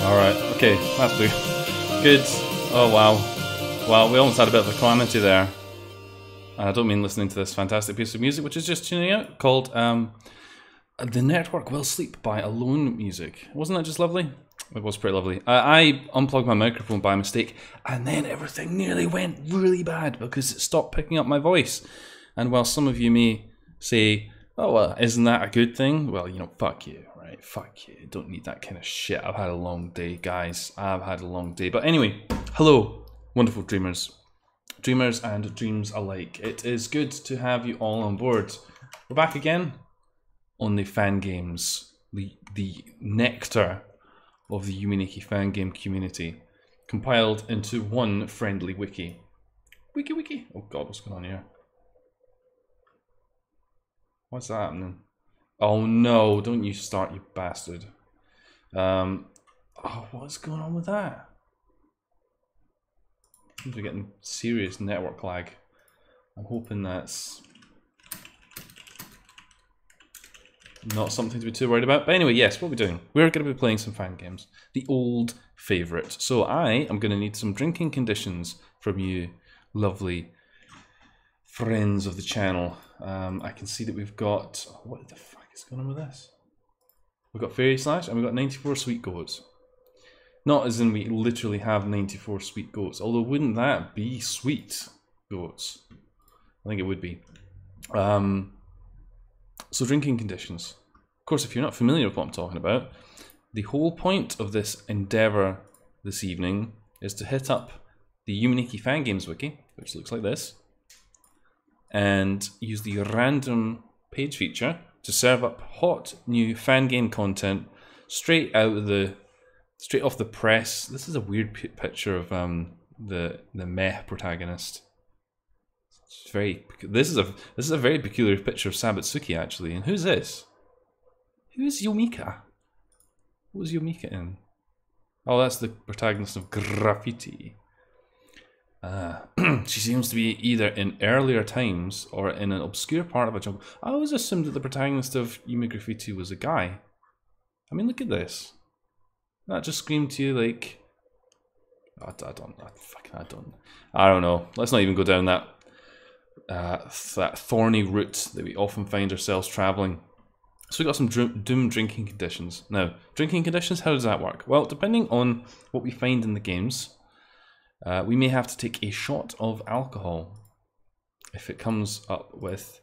Alright, okay, that's good. Oh wow. Well, we almost had a bit of a calamity there. And I don't mean listening to this fantastic piece of music, which is just tuning out, called The Network Will Sleep by Alone Music. Wasn't that just lovely? It was pretty lovely. I unplugged my microphone by mistake, and then everything nearly went really bad because it stopped picking up my voice. And while some of you may say, oh, well, isn't that a good thing? Well, you know, fuck you, right? Fuck you. Don't need that kind of shit. I've had a long day, guys. I've had a long day. But anyway, hello, wonderful dreamers. Dreamers and dreams alike. It is good to have you all on board. We're back again on the fan games, the nectar of the Yuminiki fan game community, compiled into one friendly wiki. Wiki. Oh god, what's going on here? What's that happening? Oh no, don't you start, you bastard. Oh, what's going on with that? Seems we're getting serious network lag. I'm hoping that's not something to be too worried about. But anyway, yes, what we're doing. We're going to be playing some fan games. The old favourite. So I am going to need some drinking conditions from you lovely friends of the channel. I can see that we've got... What the fuck is going on with this? We've got Fairy Slash and we've got 94 Sweet Goats. Not as in we literally have 94 sweet goats. Although wouldn't that be sweet goats? I think it would be. So drinking conditions. Of course, if you're not familiar with what I'm talking about, the whole point of this endeavour this evening is to hit up the Yuminiki Fan Games wiki, which looks like this, and use the random page feature to serve up hot new fan game content straight off the press. This is a weird picture of the meh protagonist. It's very. This is a very peculiar picture of Sabutsuki actually. And who's this? Who's Yomika? What was Yomika in? Oh, that's the protagonist of Graffiti. She seems to be either in earlier times or in an obscure part of a jungle. I always assumed that the protagonist of Yumi Graffiti was a guy. I mean, look at this. That just screamed to you like... I don't know. Let's not even go down that thorny route that we often find ourselves travelling. So we got some doom drinking conditions. Now, drinking conditions, how does that work? Well, depending on what we find in the games, we may have to take a shot of alcohol if it comes up with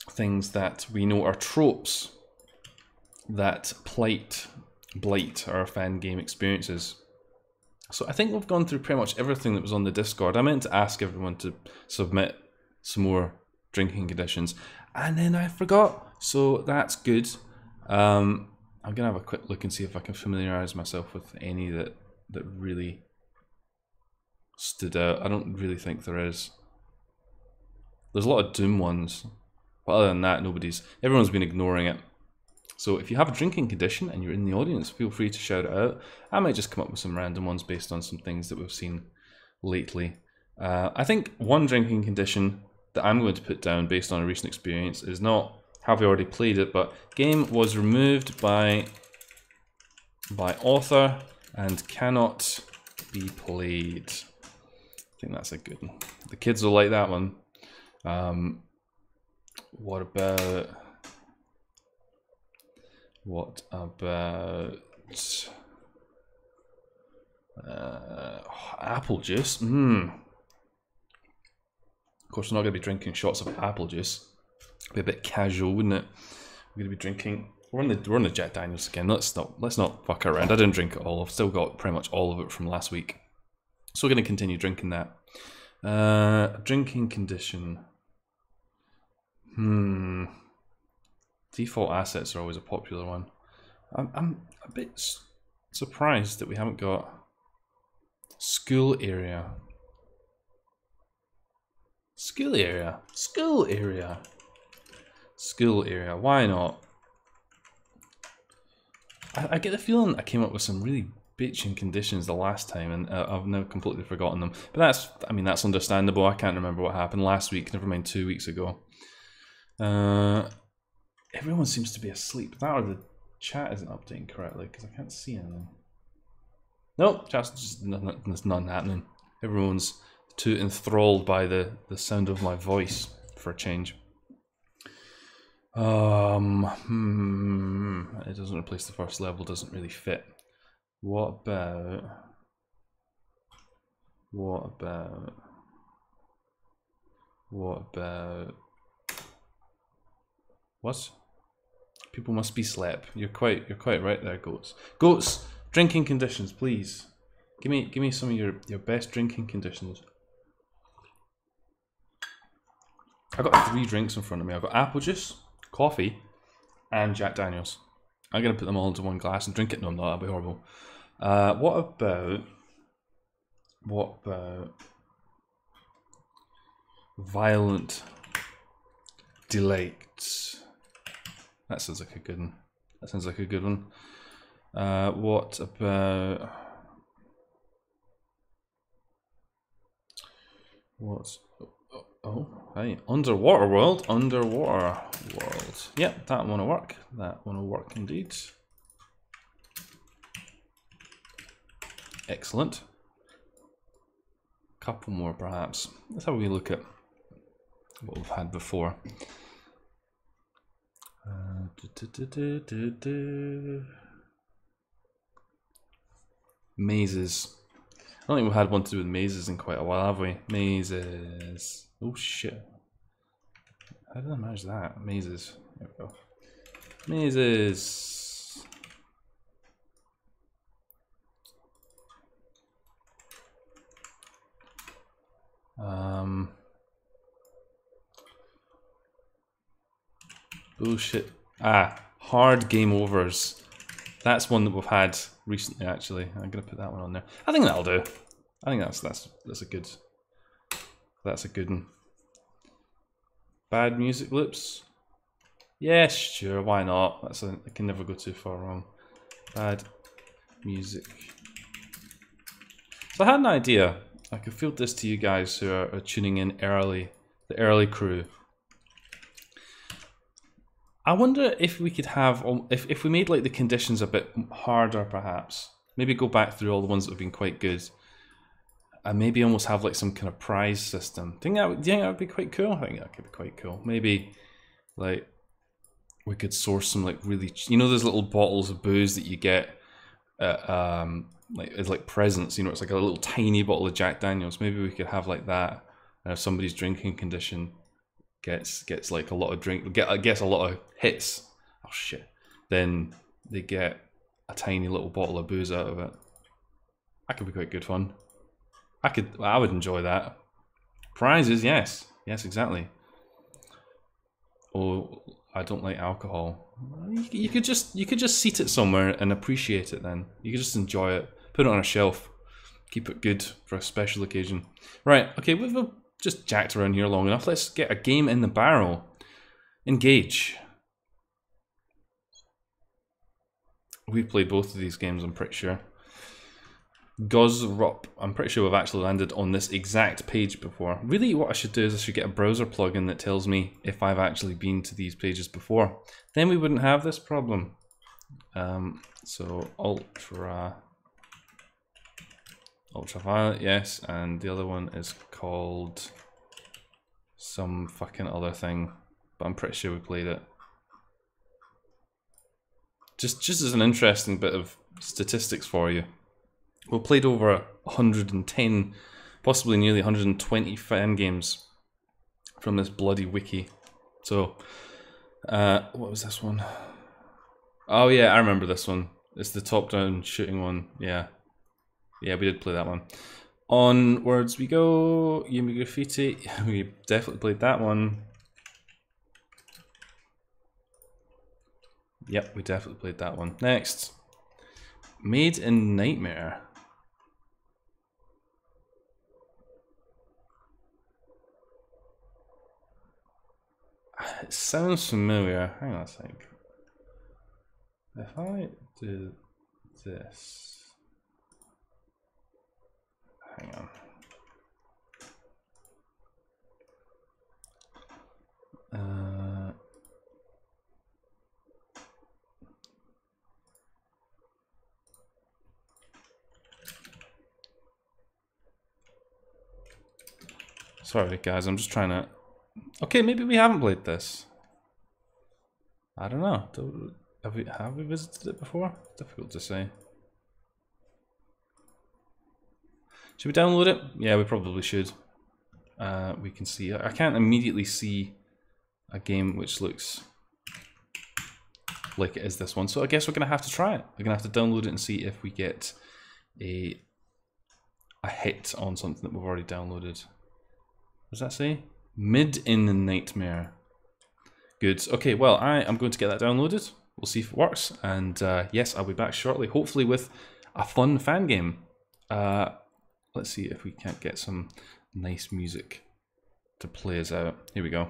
things that we know are tropes that blight our fan game experiences. So I think we've gone through pretty much everything that was on the Discord. I meant to ask everyone to submit some more drinking conditions, and then I forgot, so that's good. I'm gonna have a quick look and see if I can familiarise myself with any that really stood out. I don't really think there is. There's a lot of Doom ones, but other than that, everyone's been ignoring it. So if you have a drinking condition and you're in the audience, feel free to shout it out. I might just come up with some random ones based on some things that we've seen lately. I think one drinking condition that I'm going to put down based on a recent experience is not have we already played it, but game was removed by author and cannot be played. I think that's a good one. The kids will like that one. What about apple juice? Of course, we're not going to be drinking shots of apple juice. It'd be a bit casual, wouldn't it? We're going to be drinking. We're on the Jack Daniels again. Let's not fuck around. I didn't drink it all. I've still got pretty much all of it from last week, so we're going to continue drinking that. Drinking condition. Default assets are always a popular one. I'm a bit surprised that we haven't got school area. School area. Why not? I get the feeling I came up with some really bitching conditions the last time, and I've now completely forgotten them. But that's understandable. I can't remember what happened last week. Never mind 2 weeks ago. Everyone seems to be asleep. That or chat isn't updating correctly because I can't see anything. Nope, chat's just there's none happening. Everyone's too enthralled by the sound of my voice for a change. It doesn't replace the first level, doesn't really fit. What about what? People must be slept. You're quite right there, goats. Goats, drinking conditions, please. Give me some of your best drinking conditions. I've got 3 drinks in front of me. I've got apple juice, coffee, and Jack Daniels. I'm gonna put them all into one glass and drink it. No, I'm not. That'd be horrible. What about violent delights? That sounds like a good one. That sounds like a good one. What about oh, hey, underwater world. Yep, that one will work. That one will work indeed. Excellent. Couple more perhaps. Let's have a wee look at what we've had before. Mazes. I don't think we've had one to do with mazes in quite a while, have we? Mazes. Oh shit. How did I manage that? Mazes. There we go. Mazes. Bullshit. Hard game overs. That's one that we've had recently, actually. I'm gonna put that one on there. I think that'll do. I think that's a good one. Bad music loops. Yes, sure, why not? I can never go too far wrong. Bad music. So I had an idea. I could field this to you guys who are tuning in early, the early crew. I wonder if we could have, if we made like the conditions a bit harder perhaps. Maybe go back through all the ones that have been quite good. And maybe almost have like some kind of prize system. Do you think that would be quite cool? I think that could be quite cool. Maybe like we could source some like really, you know, those little bottles of booze that you get like as like presents, you know, it's like a little tiny bottle of Jack Daniels. Maybe we could have like that, and if somebody's drinking condition gets like a lot of gets a lot of hits, oh shit, then they get a tiny little bottle of booze out of it. That could be quite good fun. I would enjoy that. Prizes, yes, exactly. Oh, I don't like alcohol. You could just seat it somewhere and appreciate it. Then you could just enjoy it, put it on a shelf, keep it good for a special occasion. Right? Okay, we've just jacked around here long enough. Let's get a game in the barrel. Engage. We've played both of these games, I'm pretty sure. Gozrup. I'm pretty sure we've actually landed on this exact page before. Really, what I should do is I should get a browser plugin that tells me if I've actually been to these pages before. Then we wouldn't have this problem. So ultraviolet, yes, and the other one is called some fucking other thing, but I'm pretty sure we played it. Just as an interesting bit of statistics for you. We've played over 110, possibly nearly 120 fan games from this bloody wiki. So, what was this one? Oh yeah, I remember this one. It's the top-down shooting one. Yeah, we did play that one. Onwards we go. Yumi Graffiti. We definitely played that one. Yep, we definitely played that one. Next, Made in Nightmare. It sounds familiar. Hang on a sec. If I do this, hang on. Sorry guys, I'm just trying to... Okay, maybe we haven't played this. I don't know. Have we visited it before? Difficult to say. Should we download it? Yeah, we probably should. We can see... I can't immediately see a game which looks like it is this one. So I guess we're going to have to try it. We're going to have to download it and see if we get a hit on something that we've already downloaded. What does that say? Mid in the Nightmare. Good. Okay, well, I am going to get that downloaded. We'll see if it works. And yes, I'll be back shortly, hopefully with a fun fan game. Let's see if we can't get some nice music to play us out. Here we go.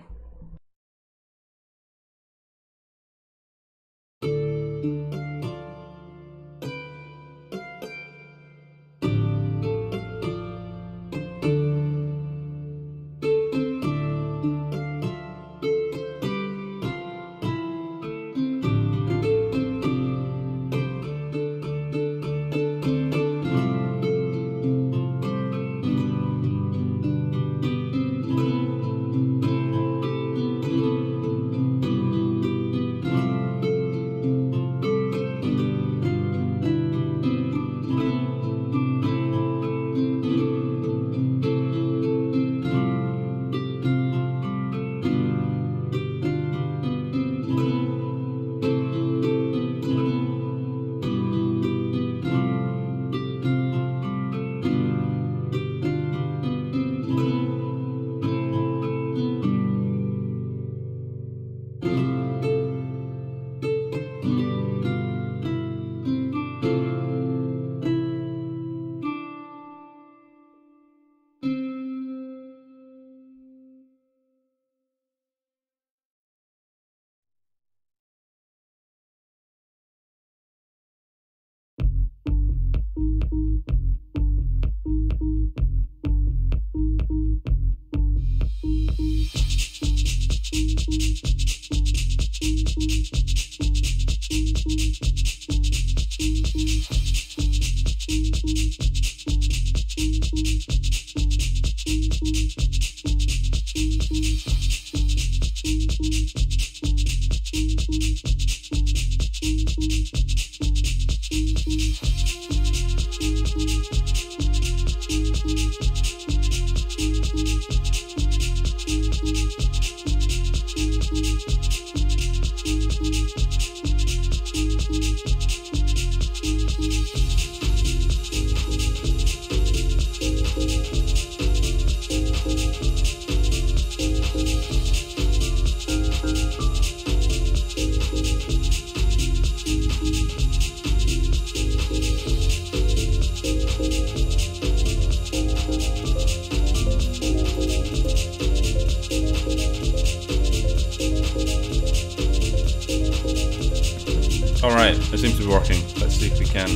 Alright, it seems to be working. Let's see if we can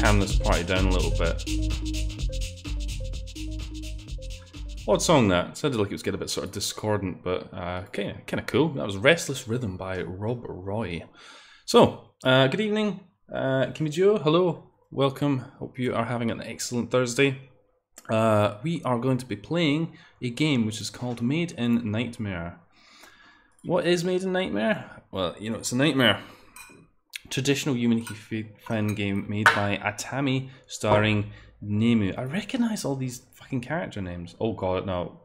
calm this party down a little bit. Odd song that. Sounded like it was getting a bit sort of discordant, but kind of cool. That was Restless Rhythm by Rob Roy. So, good evening, Kimijio. Hello, welcome. Hope you are having an excellent Thursday. We are going to be playing a game which is called Made in Nightmare. What is Made in Nightmare? Well, you know, it's a nightmare. Traditional Yuminiki fan game made by Atami, starring Nemu. I recognize all these fucking character names. Oh god, no.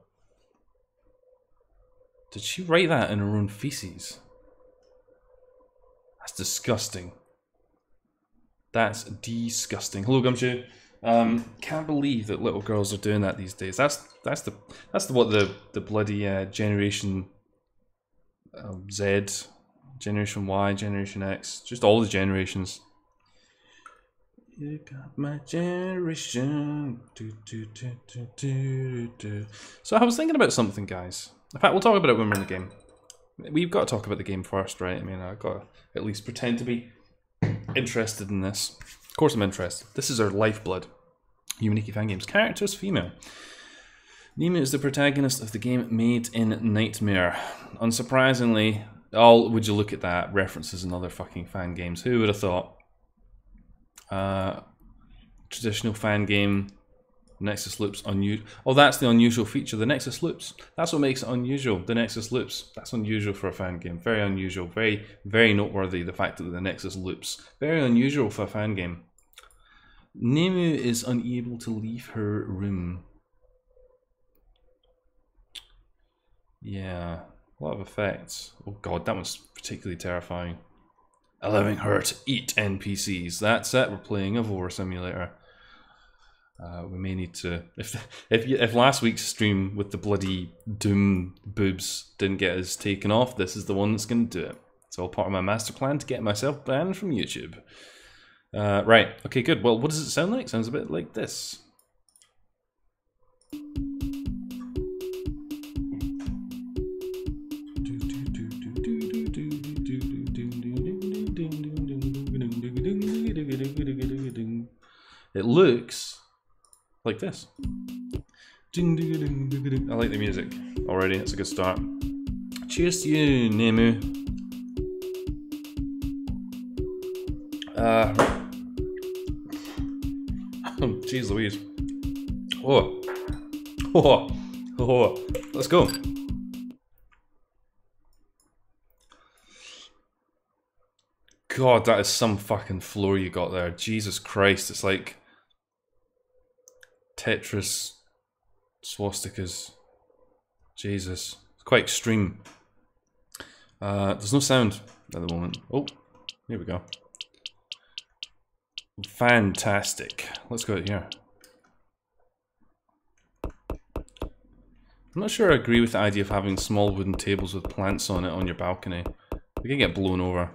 Did she write that in her own feces? That's disgusting. That's disgusting. Hello, Gumshoe. Can't believe that little girls are doing that these days. That's what the bloody generation Z, Generation Y, Generation X, just all the generations. You got my generation. So I was thinking about something, guys. In fact, we'll talk about it when we're in the game. We've got to talk about the game first, right? I mean, I've got to at least pretend to be interested in this. Of course I'm interested. This is our lifeblood. Yuminiki Fan Games. Characters, female. Nemu is the protagonist of the game Made in Nightmare. Unsurprisingly, would you look at that, references in other fucking fan games. Who would have thought? Traditional fan game, Nexus loops unusual. Oh, that's the unusual feature. The Nexus loops. That's what makes it unusual. The Nexus loops. That's unusual for a fan game. Very unusual. Very, very noteworthy. The fact that the Nexus loops. Very unusual for a fan game. Nemu is unable to leave her room. Yeah, a lot of effects. Oh god, that was particularly terrifying. Allowing her to eat NPCs. That's it. We're playing a Vor simulator. We may need to, if last week's stream with the bloody Doom boobs didn't get us taken off, this is the one that's going to do it. It's all part of my master plan to get myself banned from YouTube. Right, okay, good. Well, what does it sound like? Sounds a bit like this. It looks like this. I like the music already, it's a good start. Cheers to you, Nemu. Jeez Louise. Oh, let's go. God, that is some fucking floor you got there. Jesus Christ, it's like Tetris swastikas. Jesus, it's quite extreme. There's no sound at the moment. Oh, here we go. Fantastic. Let's go out here. I'm not sure I agree with the idea of having small wooden tables with plants on it on your balcony. We can get blown over.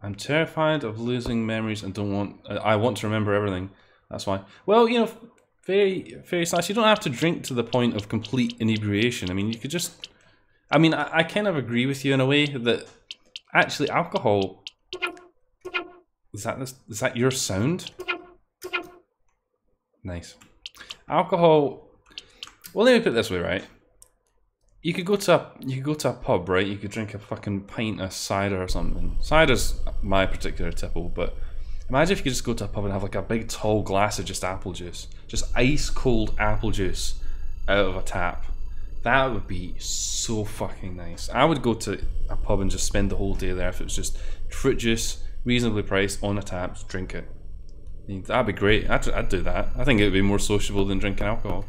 I'm terrified of losing memories and don't want. I want to remember everything. That's why. Well, you know, Fairy Slash, you don't have to drink to the point of complete inebriation. I mean, you could just. I mean, I kind of agree with you in a way that actually alcohol. Is that your sound? Nice. Alcohol. Well, let me put it this way, right? You could go to a pub, right? You could drink a fucking pint of cider or something. Cider's my particular tipple, but imagine if you could just go to a pub and have like a big tall glass of just apple juice, just ice cold apple juice out of a tap. That would be so fucking nice. I would go to a pub and just spend the whole day there if it was just fruit juice, reasonably priced, on a tap, just drink it. I mean, that'd be great. I'd do that. I think it would be more sociable than drinking alcohol.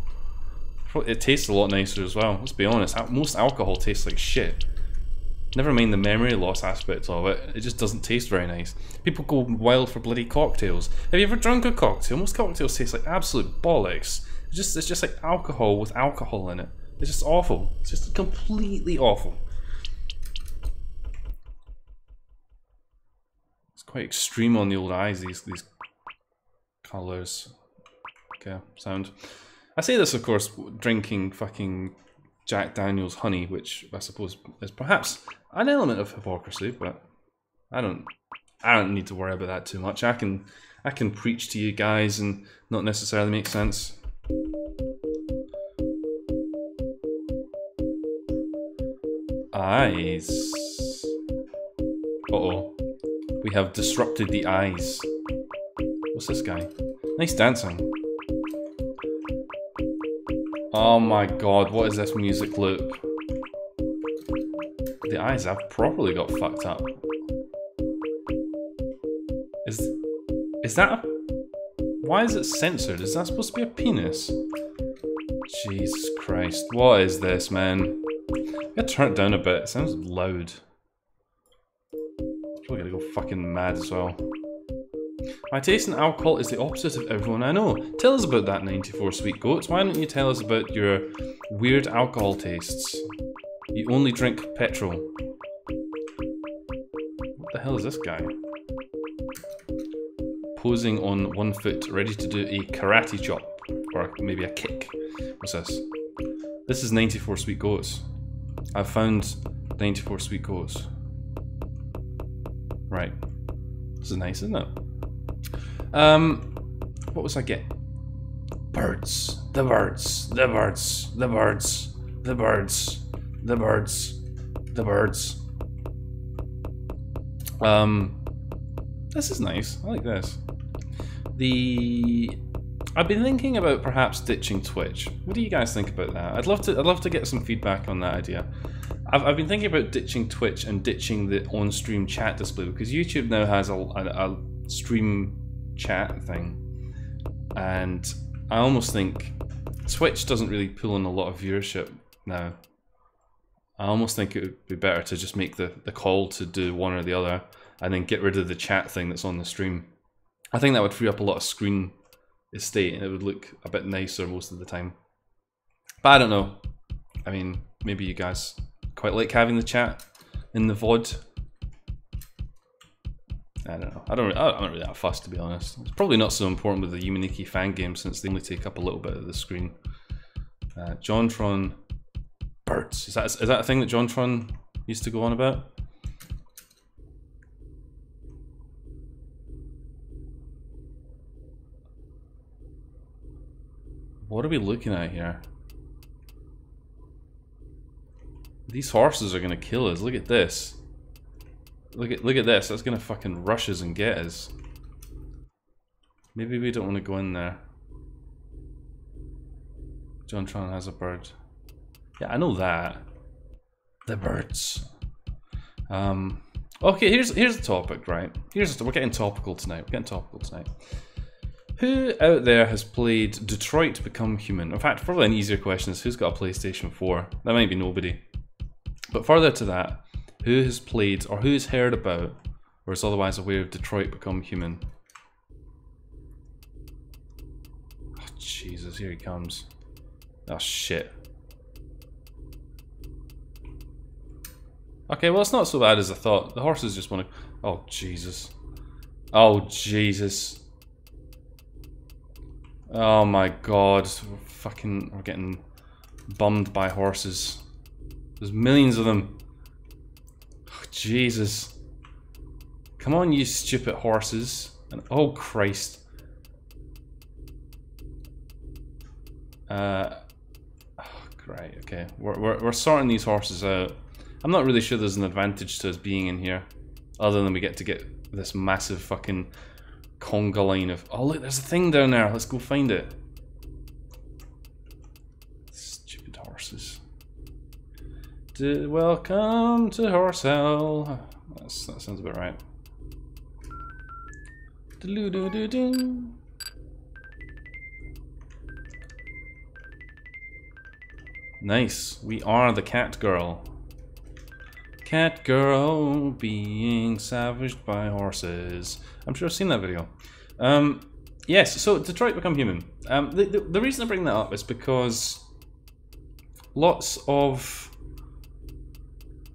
It tastes a lot nicer as well, let's be honest. Most alcohol tastes like shit. Never mind the memory loss aspect of it, it just doesn't taste very nice. People go wild for bloody cocktails. Have you ever drunk a cocktail? Most cocktails taste like absolute bollocks. It's just like alcohol with alcohol in it. It's just awful. It's just completely awful. It's quite extreme on the old eyes, these colours. Okay, sound. I say this, of course, drinking fucking Jack Daniel's honey, which I suppose is perhaps an element of hypocrisy, but I don't need to worry about that too much. I can preach to you guys and not necessarily make sense. Eyes. Uh-oh. We have disrupted the eyes. What's this guy? Nice dancing. Oh my god, what is this music loop? The eyes have properly got fucked up. Is that a... Why is it censored? Is that supposed to be a penis? Jesus Christ, what is this, man? I'm gonna turn it down a bit, it sounds loud. Probably gonna go fucking mad as well. My taste in alcohol is the opposite of everyone I know. Tell us about that, 94 Sweet Goats. Why don't you tell us about your weird alcohol tastes? You only drink petrol. What the hell is this guy? Posing on one foot, ready to do a karate chop. Or maybe a kick. What's this? This is 94 Sweet Goats. I've found 94 Sweet Goats. Right. This is nice, isn't it? What was I getting? Birds. The birds. The birds. The birds. The birds. The birds. The birds. This is nice. I like this. I've been thinking about perhaps ditching Twitch. What do you guys think about that? I'd love to get some feedback on that idea. I've been thinking about ditching Twitch and ditching the on-stream chat display, because YouTube now has a stream chat thing, and I almost think Twitch doesn't really pull in a lot of viewership now. I almost think it would be better to just make the call to do one or the other, and then get rid of the chat thing that's on the stream. I think that would free up a lot of screen estate, and it would look a bit nicer most of the time. But I don't know. I mean, maybe you guys quite like having the chat in the VOD. I don't know. I'm not really that fussed, to be honest. It's probably not so important with the Yumaniki Fangame, since they only take up a little bit of the screen. Jontron birds. Is that a thing that Jontron used to go on about? What are we looking at here? These horses are gonna kill us. Look at this. Look at this. That's gonna fucking rush us and get us. Maybe we don't want to go in there. Jontron has a bird. Yeah, I know that. The birds. Okay, here's the topic, right? We're getting topical tonight. Who out there has played Detroit Become Human? In fact, probably an easier question is who's got a PlayStation 4? That might be nobody. But further to that, who has played or who has heard about or is otherwise aware of Detroit Become Human? Oh, Jesus, here he comes. Oh, shit. Okay, well, it's not so bad as I thought. The horses just want to... Oh, Jesus. Oh, Jesus. Oh, my God. We're getting bummed by horses. There's millions of them. Oh, Jesus. Come on, you stupid horses. And oh, Christ. Oh, great. Okay, we're sorting these horses out. I'm not really sure there's an advantage to us being in here, other than we get to get this massive fucking conga line of... Oh, look, there's a thing down there. Let's go find it. Stupid horses. Welcome to Horsehell. That sounds about right. Nice. We are the cat girl. Cat girl being savaged by horses. I'm sure I've seen that video. Yes, so Detroit Become Human. The reason I bring that up is because lots of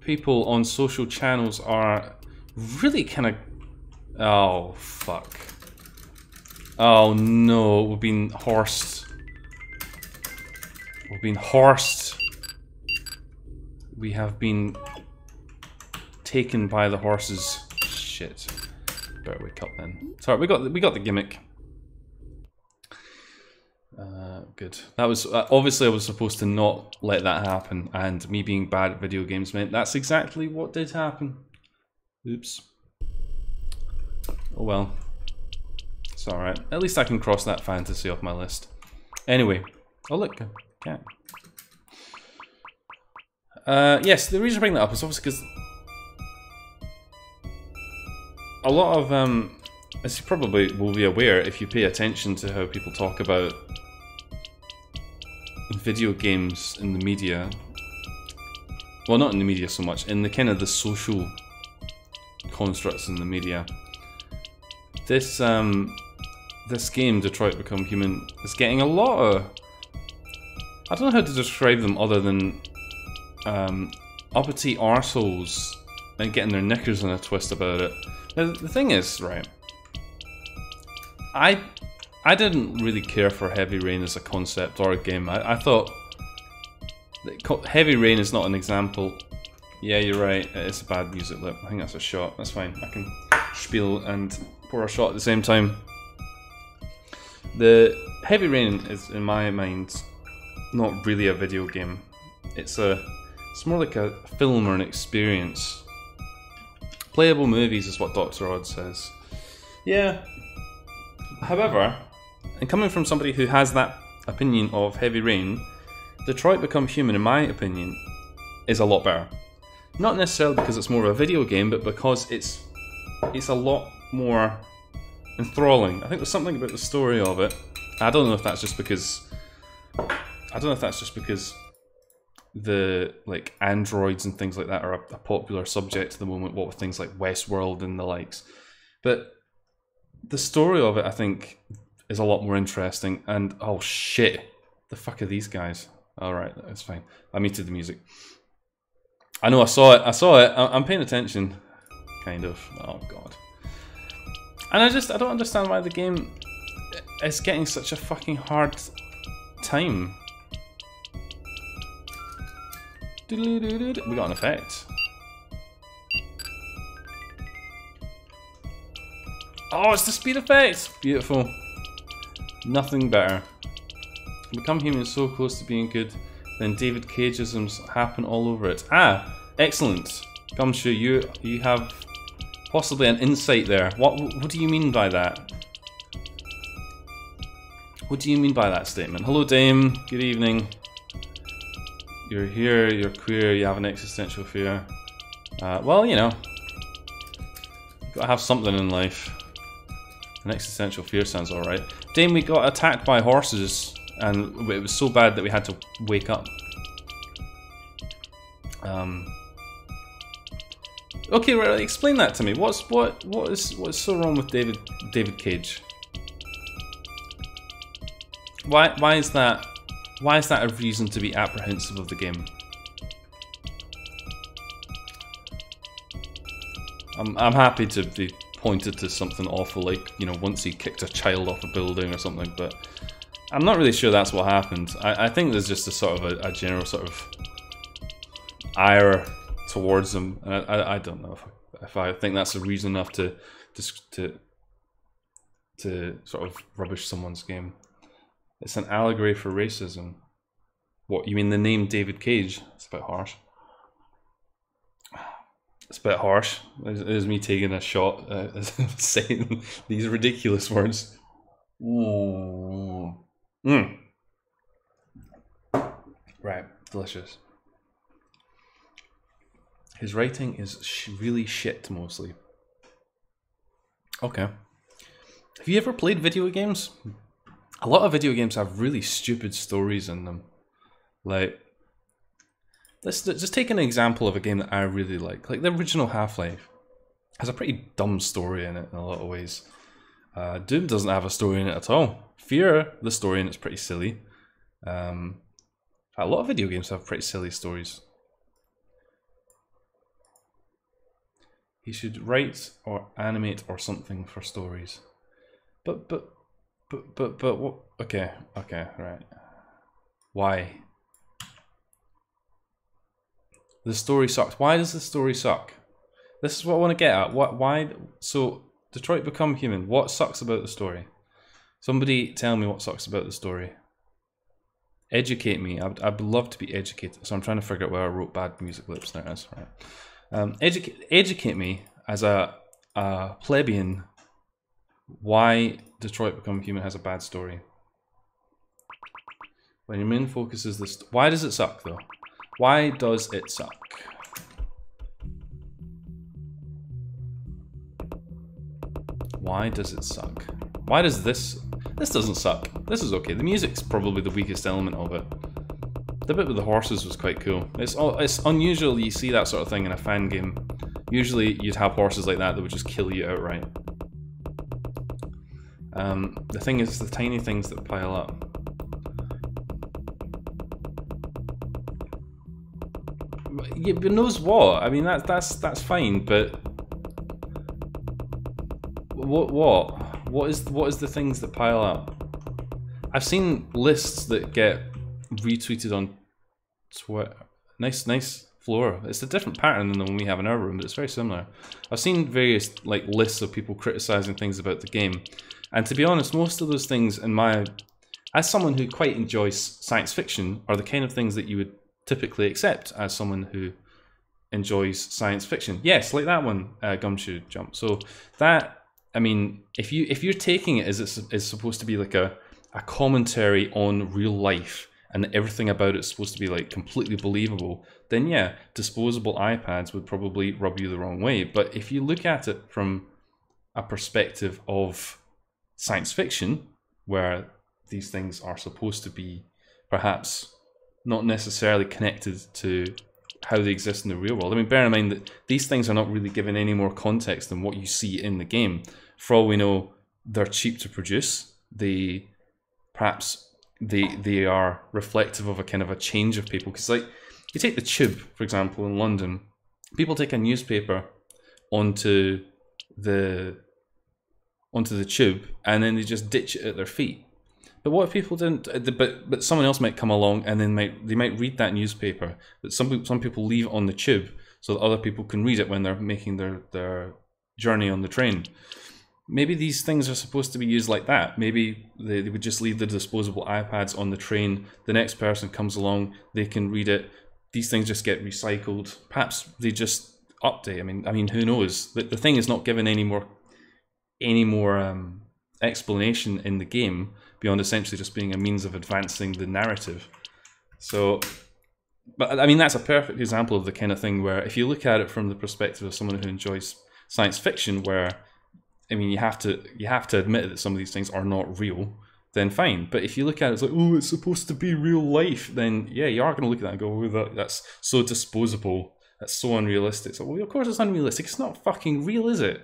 people on social channels are really kind of... Oh, fuck. Oh no, we've been horsed. We've been horsed. We have been taken by the horses. Shit. Better wake up then. Sorry, we got the gimmick. Good. That was obviously I was supposed to not let that happen, and me being bad at video games meant that's exactly what did happen. Oops. Oh well. It's alright. At least I can cross that fantasy off my list. Anyway. Oh look, cat. Yes, the reason I bring that up is obviously because a lot of, as you probably will be aware if you pay attention to how people talk about video games in the media, well, not in the media so much, in the kind of the social constructs in the media, this game, Detroit Become Human, is getting a lot of... I don't know how to describe them other than uppity arseholes and getting their knickers in a twist about it. Now, the thing is, right, I didn't really care for Heavy Rain as a concept or a game. I thought that Heavy Rain is not an example. Yeah, you're right, it's a bad music lip. I think that's a shot, that's fine. I can spiel and pour a shot at the same time. The Heavy Rain is, in my mind, not really a video game. It's more like a film or an experience. Playable movies is what Dr. Odd says. Yeah. However, and coming from somebody who has that opinion of Heavy Rain, Detroit Become Human, in my opinion, is a lot better. Not necessarily because it's more of a video game, but because it's a lot more enthralling. I think there's something about the story of it. I don't know if that's just because the like androids and things like that are a popular subject at the moment, what with things like Westworld and the likes. But the story of it, I think, is a lot more interesting. And oh shit, the fuck are these guys? All right, that's fine. I muted the music. I know, I saw it. I'm paying attention, kind of. Oh god. And I don't understand why the game is getting such a fucking hard time. We got an effect. Oh, it's the speed effect! Beautiful. Nothing better. Become Human is so close to being good, then David Cageisms happen all over it. Ah, excellent. Gumshoe, you have possibly an insight there. What do you mean by that? What do you mean by that statement? Hello, Dame. Good evening. You're here, you're queer, you have an existential fear. Well, you know, gotta have something in life. An existential fear sounds alright. Dame, we got attacked by horses, and it was so bad that we had to wake up. Okay, right, explain that to me. What is so wrong with David Cage? Why is that? Why is that a reason to be apprehensive of the game? I'm happy to be pointed to something awful, like, you know, once he kicked a child off a building or something, but I'm not really sure that's what happened. I think there's just a sort of a general sort of ire towards him, and I don't know if I think that's a reason enough to sort of rubbish someone's game. It's an allegory for racism. What, you mean the name David Cage? It's a bit harsh. It's a bit harsh. It is me taking a shot saying these ridiculous words. Right, delicious. His writing is really shit, mostly. Okay. Have you ever played video games? A lot of video games have really stupid stories in them. Like, let's just take an example of a game that I really like. Like the original Half-Life has a pretty dumb story in it in a lot of ways. Doom doesn't have a story in it at all. Fear, the story in it's pretty silly. A lot of video games have pretty silly stories. He should write or animate or something for stories. But what? Okay, right. Why? The story sucks. Why does the story suck? This is what I want to get at. Why? So, Detroit Become Human. What sucks about the story? Somebody tell me what sucks about the story. Educate me. I'd love to be educated. So I'm trying to figure out where I wrote bad music lips. There it is. Right. Educate me as a plebeian. Why Detroit Become Human has a bad story. When your main focus is this, why does it suck though? Why does it suck? Why does it suck? Why does this doesn't suck. This is okay. The music's probably the weakest element of it. The bit with the horses was quite cool. It's unusual you see that sort of thing in a fan game. Usually you'd have horses like that would just kill you outright. The thing is, the tiny things that pile up. Yeah, but knows what? I mean, that's fine, but what is the things that pile up? I've seen lists that get retweeted on Twitter. Nice floor. It's a different pattern than the one we have in our room, but it's very similar. I've seen various like lists of people criticizing things about the game. And to be honest, most of those things, as someone who quite enjoys science fiction, are the kind of things that you would typically accept as someone who enjoys science fiction. Yes, like that one, Gumshoe Jump. So that, I mean, if you're taking it as it's supposed to be like a commentary on real life and everything about it's supposed to be like completely believable, then yeah, disposable iPads would probably rub you the wrong way. But if you look at it from a perspective of science fiction, where these things are supposed to be perhaps not necessarily connected to how they exist in the real world. I mean, bear in mind that these things are not really given any more context than what you see in the game. For all we know, they're cheap to produce. Perhaps they are reflective of a kind of a change of people. Because like, you take the Tube, for example, in London, people take a newspaper onto the Tube and then they just ditch it at their feet. But what if people didn't? But someone else might come along and then they might read that newspaper that some people leave on the Tube so that other people can read it when they're making their journey on the train. Maybe these things are supposed to be used like that. Maybe they would just leave the disposable iPads on the train. The next person comes along, they can read it. These things just get recycled. Perhaps they just update. I mean, who knows? The thing is not given any more explanation in the game beyond essentially just being a means of advancing the narrative. So, but I mean, that's a perfect example of the kind of thing where if you look at it from the perspective of someone who enjoys science fiction, where I mean, you have to admit that some of these things are not real, then fine. But if you look at it as like, oh, it's supposed to be real life, then yeah, you are going to look at that and go, oh, that's so disposable, that's so unrealistic. So, well, of course it's unrealistic. It's not fucking real, is it?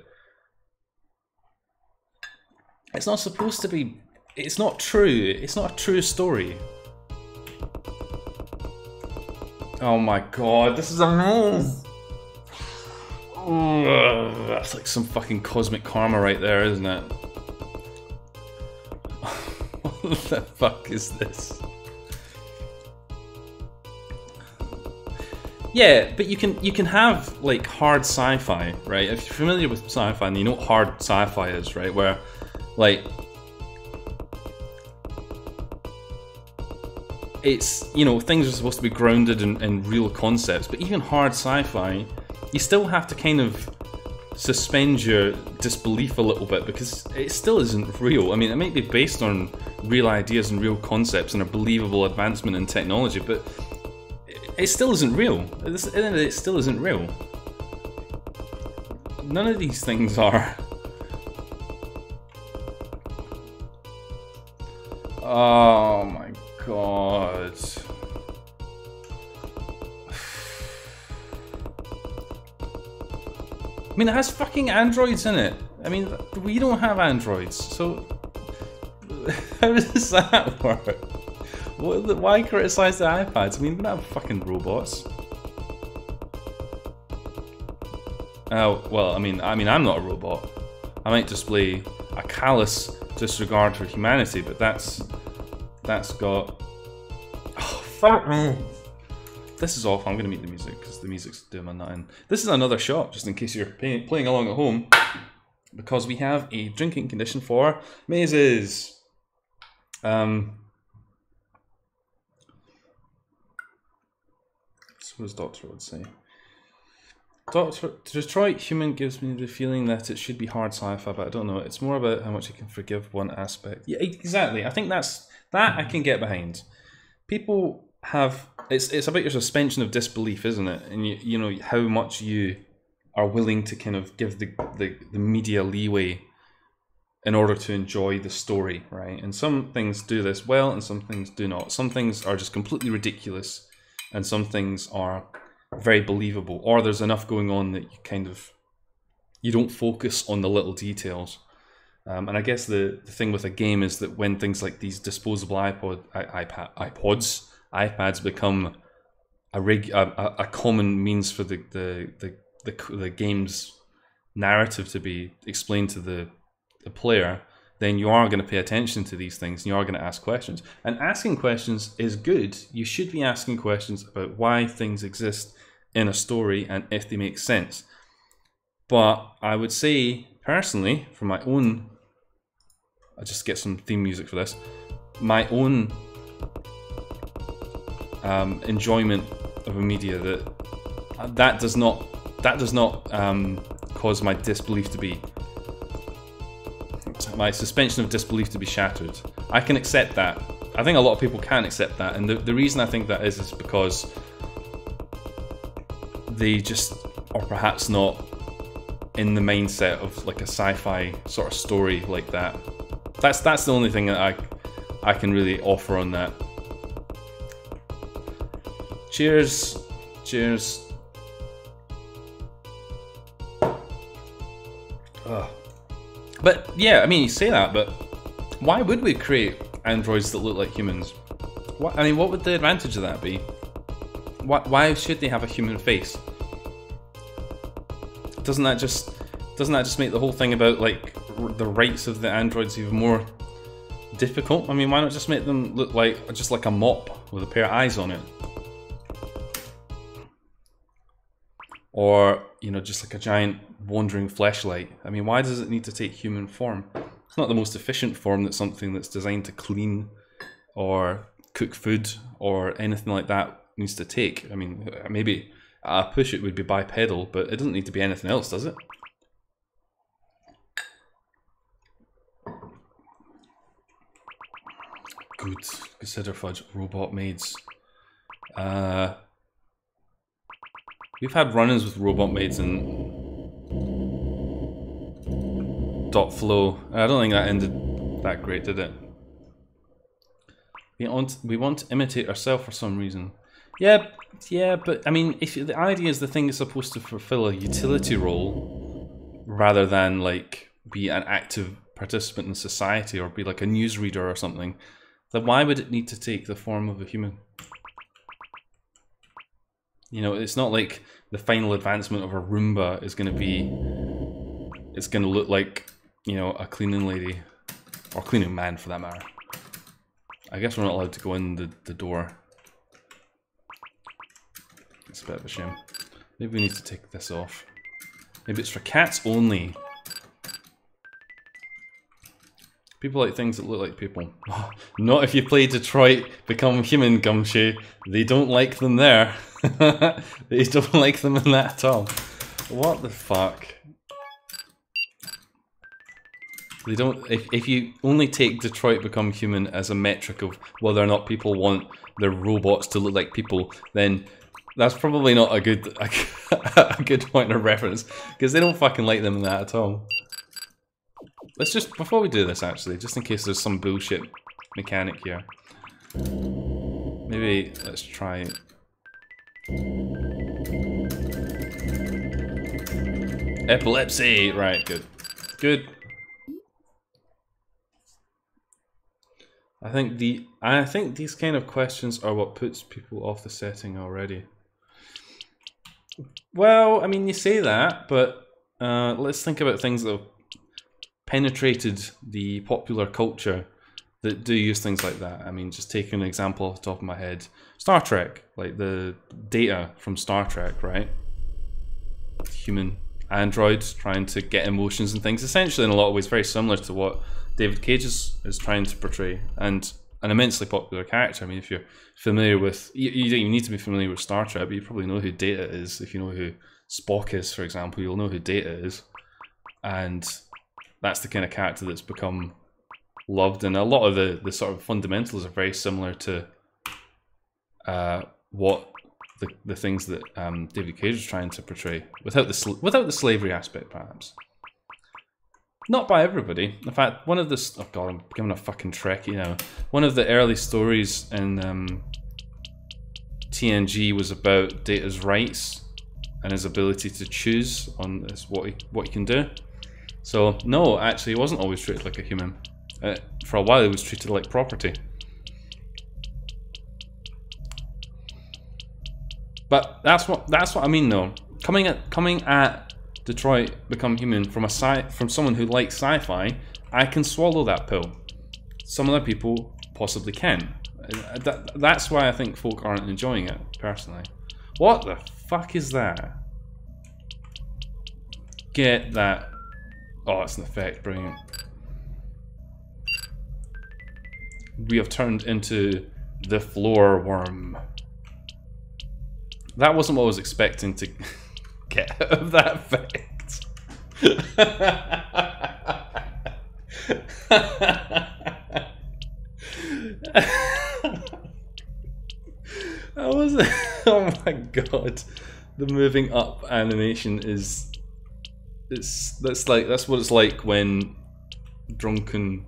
It's not supposed to be. It's not true. It's not a true story. Oh my god, this is amazing. Oh, that's like some fucking cosmic karma right there, isn't it? What the fuck is this? Yeah, but you can have like hard sci-fi, right? If you're familiar with sci-fi and you know what hard sci-fi is, right? Where like it's, you know, things are supposed to be grounded in real concepts, but even hard sci-fi, you still have to kind of suspend your disbelief a little bit because it still isn't real. I mean, it might be based on real ideas and real concepts and a believable advancement in technology, but it still isn't real. It still isn't real. None of these things are. Oh my god. I mean, it has fucking androids in it. I mean, we don't have androids, so how does that work? Why criticize the iPads? I mean, we don't have fucking robots. Oh, well, I mean, I'm not a robot. I might display a callous disregard for humanity, but that's got. Oh, fuck me. This is awful. I'm going to mute the music because the music's doing my nut in. This is another shot, just in case you're playing along at home, because we have a drinking condition for mazes. So what does Doctor would say? Detroit Human gives me the feeling that it should be hard sci-fi, but I don't know. It's more about how much you can forgive one aspect. Yeah, exactly. I think that I can get behind. People have it's about your suspension of disbelief, isn't it? And you know how much you are willing to kind of give the media leeway in order to enjoy the story, right? And some things do this well, and some things do not. Some things are just completely ridiculous, and some things are very believable, or there's enough going on that you don't focus on the little details. And I guess the thing with a game is that when things like these disposable iPads become a common means for the game's narrative to be explained to the player, then you are going to pay attention to these things and you are going to ask questions. And asking questions is good. You should be asking questions about why things exist in a story and if they make sense. But I would say, personally, from my own, I'll just get some theme music for this, my own enjoyment of a media, that that does not cause my disbelief to be, my suspension of disbelief to be shattered. I can accept that. I think a lot of people can accept that, and the reason I think that is because they just are perhaps not in the mindset of like a sci-fi sort of story like that. That's the only thing that I can really offer on that. Cheers. Cheers. Ugh. But yeah, I mean, you say that, but why would we create androids that look like humans? What, I mean, what would the advantage of that be? Why should they have a human face? Doesn't that just make the whole thing about like the rights of the androids even more difficult? I mean, why not just make them look like just like a mop with a pair of eyes on it? Or, you know, just like a giant wandering fleshlight. I mean, why does it need to take human form? It's not the most efficient form that's something that's designed to clean or cook food or anything like that needs to take. I mean, maybe a push it would be bipedal, but it doesn't need to be anything else, does it? Good. Consider fudge. Robot maids. We've had run-ins with robot maids in .flow. I don't think that ended that great, did it? We want to imitate ourselves for some reason. Yeah, but I mean, if the idea is the thing is supposed to fulfill a utility role rather than like be an active participant in society or be like a newsreader or something, then why would it need to take the form of a human? You know, it's not like the final advancement of a Roomba is going to be, it's going to look like, you know, a cleaning lady, or cleaning man for that matter. I guess we're not allowed to go in the door. It's a bit of a shame. Maybe we need to take this off. Maybe it's for cats only. People like things that look like people. Not if you play Detroit Become Human, Gumshoe. They don't like them there. They don't like them in that at all. What the fuck? They don't. If you only take Detroit Become Human as a metric of whether or not people want their robots to look like people, then that's probably not a good point of reference, because they don't fucking like them in that at all. Let's just, before we do this actually, just in case there's some bullshit mechanic here, maybe let's try epilepsy. Right, good. Good. I think these kind of questions are what puts people off the setting already. Well, I mean, you say that, but let's think about things that have penetrated the popular culture that do use things like that. I mean, just taking an example off the top of my head, Star Trek, like the Data from Star Trek, right? Human androids trying to get emotions and things, essentially in a lot of ways very similar to what David Cage is trying to portray, and an immensely popular character. I mean, if you're familiar with, you don't even need to be familiar with Star Trek, but you probably know who Data is. If you know who Spock is, for example, you'll know who Data is, and that's the kind of character that's become loved, and a lot of the sort of fundamentals are very similar to what the things that David Cage is trying to portray, without the slavery aspect, perhaps. Not by everybody. In fact, one of the... Oh god, I'm becoming a fucking Trekkie now. One of the early stories in TNG was about Data's rights and his ability to choose on what he can do. So, no, actually, he wasn't always treated like a human. For a while, he was treated like property. But that's what I mean, though. Coming at Detroit Become Human from someone who likes sci-fi, I can swallow that pill. Some other people possibly can. That's why I think folk aren't enjoying it, personally. What the fuck is that? Get that. Oh, it's an effect, brilliant. We have turned into the floor worm. That wasn't what I was expecting to get out of that effect. I was. Oh my god, the moving up animation is. That's what it's like when drunken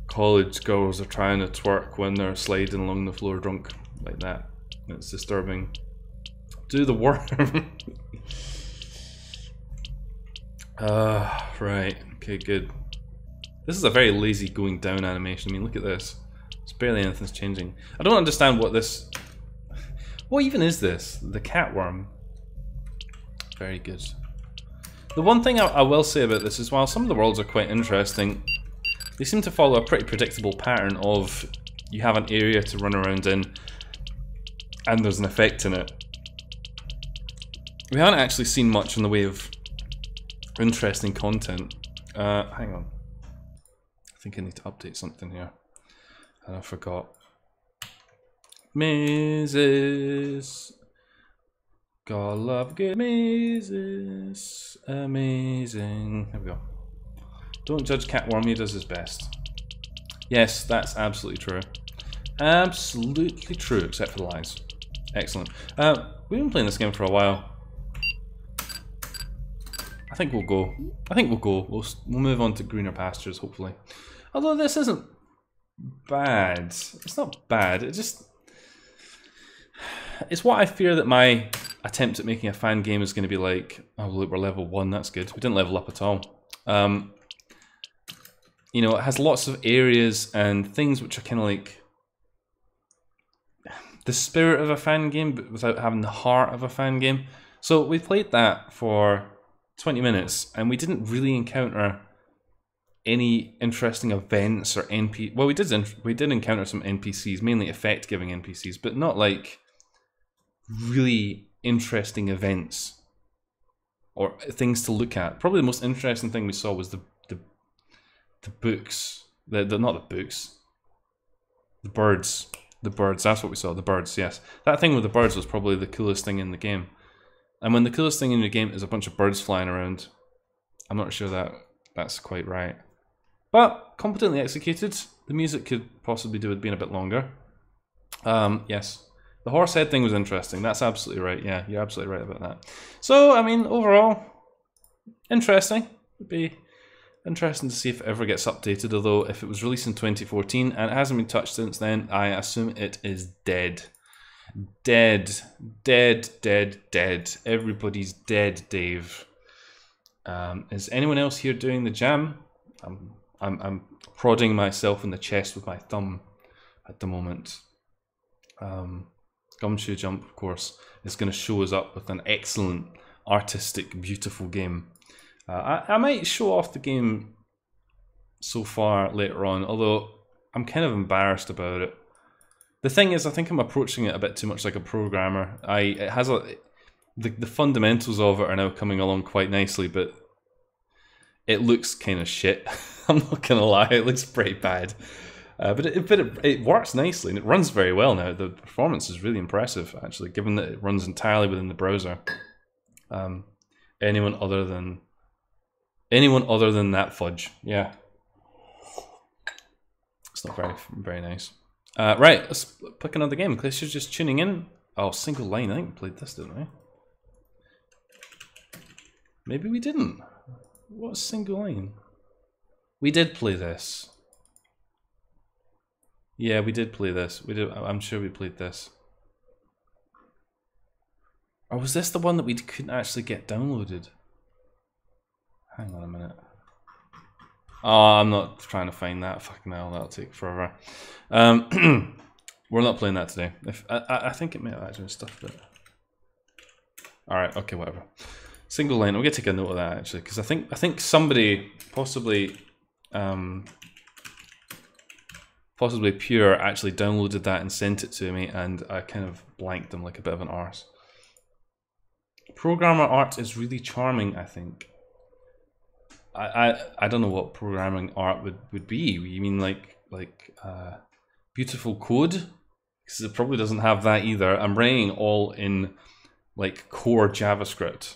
college girls are trying to twerk when they're sliding along the floor drunk like that. It's disturbing. Do the worm. Right. Okay, good. This is a very lazy going down animation. I mean, look at this. It's barely anything's changing. I don't understand what this... What even is this? The cat worm. Very good. The one thing I will say about this is while some of the worlds are quite interesting, they seem to follow a pretty predictable pattern of you have an area to run around in and there's an effect in it. We haven't actually seen much in the way of interesting content. Hang on. I think I need to update something here. And I forgot. Mazes. Gotta love good mazes. Amazing. There we go. Don't judge Catworm, he does his best. Yes, that's absolutely true. Absolutely true, except for the lies. Excellent. We've been playing this game for a while. I think we'll go. We'll move on to greener pastures, hopefully. Although this isn't bad. It's not bad. It's what I fear that my attempt at making a fan game is going to be like. Oh look, we're level 1. That's good. We didn't level up at all. You know, it has lots of areas and things which are kind of like the spirit of a fan game, but without having the heart of a fan game. So we played that for 20 minutes, and we didn't really encounter any interesting events or NPCs. Well, we did encounter some NPCs, mainly effect-giving NPCs, but not like really interesting events or things to look at. Probably the most interesting thing we saw was the books. Not the books. The birds. The birds. That's what we saw. The birds. Yes, that thing with the birds was probably the coolest thing in the game. And when the coolest thing in the game is a bunch of birds flying around, I'm not sure that's quite right. But competently executed. The music could possibly do with being a bit longer. Yes. The horse head thing was interesting. That's absolutely right. Yeah, you're absolutely right about that. So, I mean, overall, interesting. It'd be interesting to see if it ever gets updated, although if it was released in 2014 and it hasn't been touched since then, I assume it is dead. Dead. Dead, dead, dead. Everybody's dead, Dave. Is anyone else here doing the jam? I'm prodding myself in the chest with my thumb at the moment. Gumshoe Jump, of course, is going to show us up with an excellent, artistic, beautiful game. I might show off the game so far later on, although I'm kind of embarrassed about it. The thing is, I think I'm approaching it a bit too much like a programmer. The fundamentals of it are now coming along quite nicely, but it looks kind of shit. I'm not gonna lie, it looks pretty bad. But it works nicely and it runs very well now. The performance is really impressive, actually, given that it runs entirely within the browser. Anyone other than that fudge, yeah. It's not very nice. Right, let's pick another game. In case you're just tuning in. Oh, single line. I think we played this, didn't we? Maybe we didn't. What's single line? We did play this. Yeah, we did play this. We did. I'm sure we played this. Or was this the one that we couldn't actually get downloaded? Hang on a minute. Oh, I'm not trying to find that. Fucking hell, that'll take forever. We're not playing that today. I think it may have actually stuffed it. Alright, okay, whatever. Single line, we're gonna take a note of that actually, because I think somebody, possibly Pure, actually downloaded that and sent it to me, and I kind of blanked them like a bit of an arse. Programmer art is really charming, I think. I don't know what programming art would be. You mean like beautiful code? because it probably doesn't have that either. I'm writing all in like core JavaScript,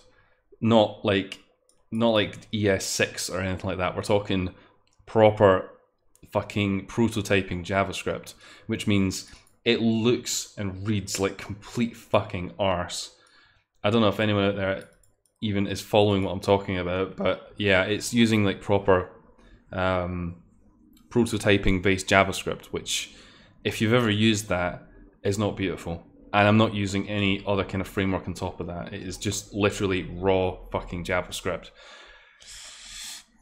not like ES6 or anything like that. We're talking proper fucking prototyping JavaScript, which means it looks and reads like complete fucking arse. I don't know if anyone out there even is following what I'm talking about, but yeah, it's using like proper prototyping based JavaScript, which if you've ever used that, is not beautiful. And I'm not using any other kind of framework on top of that. It is just literally raw fucking JavaScript.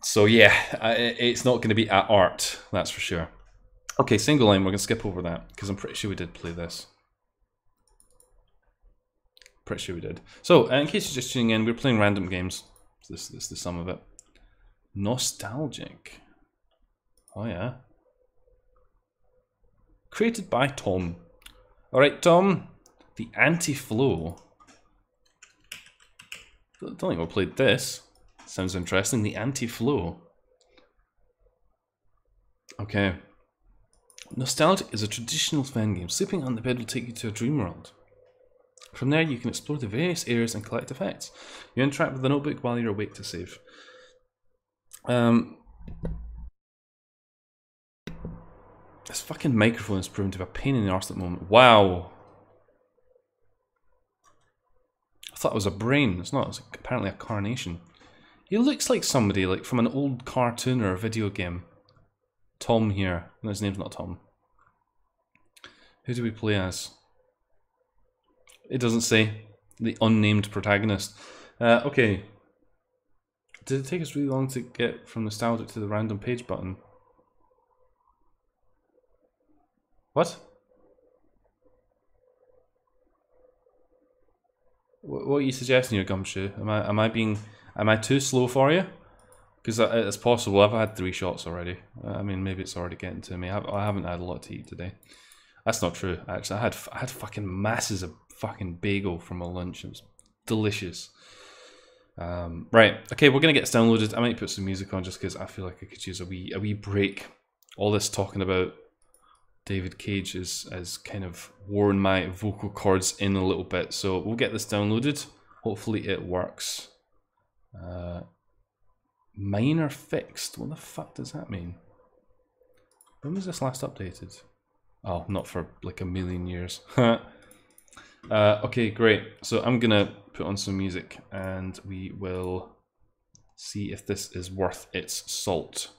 So yeah, it's not going to be at art, that's for sure. Okay, single line, we're going to skip over that, because I'm pretty sure we did play this. Pretty sure we did. So, in case you're just tuning in, we're playing random games. This is the sum of it. Nostalgic. Oh yeah. Created by Tom. Alright, Tom. The anti-flow. Don't think we played this. Sounds interesting. The anti-flow. Okay. Nostalgic is a traditional fan game. Sleeping on the bed will take you to a dream world. From there, you can explore the various areas and collect effects. You interact with the notebook while you're awake to save. This fucking microphone is proven to be a pain in the arse at the moment. Wow. I thought it was a brain. It's not. It's apparently a carnation. He looks like somebody like from an old cartoon or a video game. Tom here. No, his name's not Tom. Who do we play as? It doesn't say. The unnamed protagonist. Okay. Did it take us really long to get from nostalgic to the random page button? What? What are you suggesting here, Gumshoe? Am I too slow for you? Because it's possible. I've had 3 shots already. I mean, maybe it's already getting to me. I haven't had a lot to eat today. That's not true. Actually, I had fucking masses of fucking bagel for my lunch. It was delicious. Right. Okay, we're gonna get this downloaded. I might put some music on just because I feel like I could use a wee break. All this talking about David Cage has kind of worn my vocal cords in a little bit. So we'll get this downloaded. Hopefully it works. Minor fixed. What the fuck does that mean? When was this last updated? Oh, not for like a million years. Okay, great. So I'm gonna put on some music and we will see if this is worth its salt.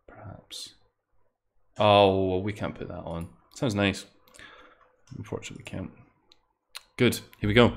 Perhaps. Oh, well, we can't put that on. Sounds nice. Unfortunately, we can't. Good. Here we go.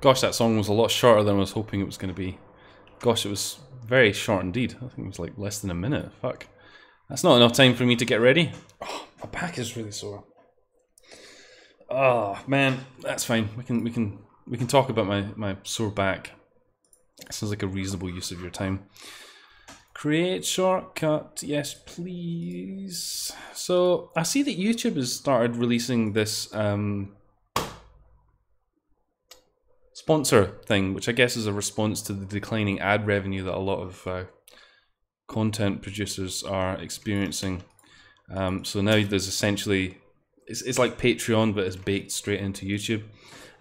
Gosh, that song was a lot shorter than I was hoping it was going to be. Gosh, it was very short indeed. I think it was like less than a minute. Fuck. That's not enough time for me to get ready. Oh, my back is really sore. Oh man, that's fine. We can talk about my sore back. Sounds like a reasonable use of your time. Create shortcut, yes please. So I see that YouTube has started releasing this sponsor thing, which I guess is a response to the declining ad revenue that a lot of content producers are experiencing. So now there's essentially, it's like Patreon, but it's baked straight into YouTube.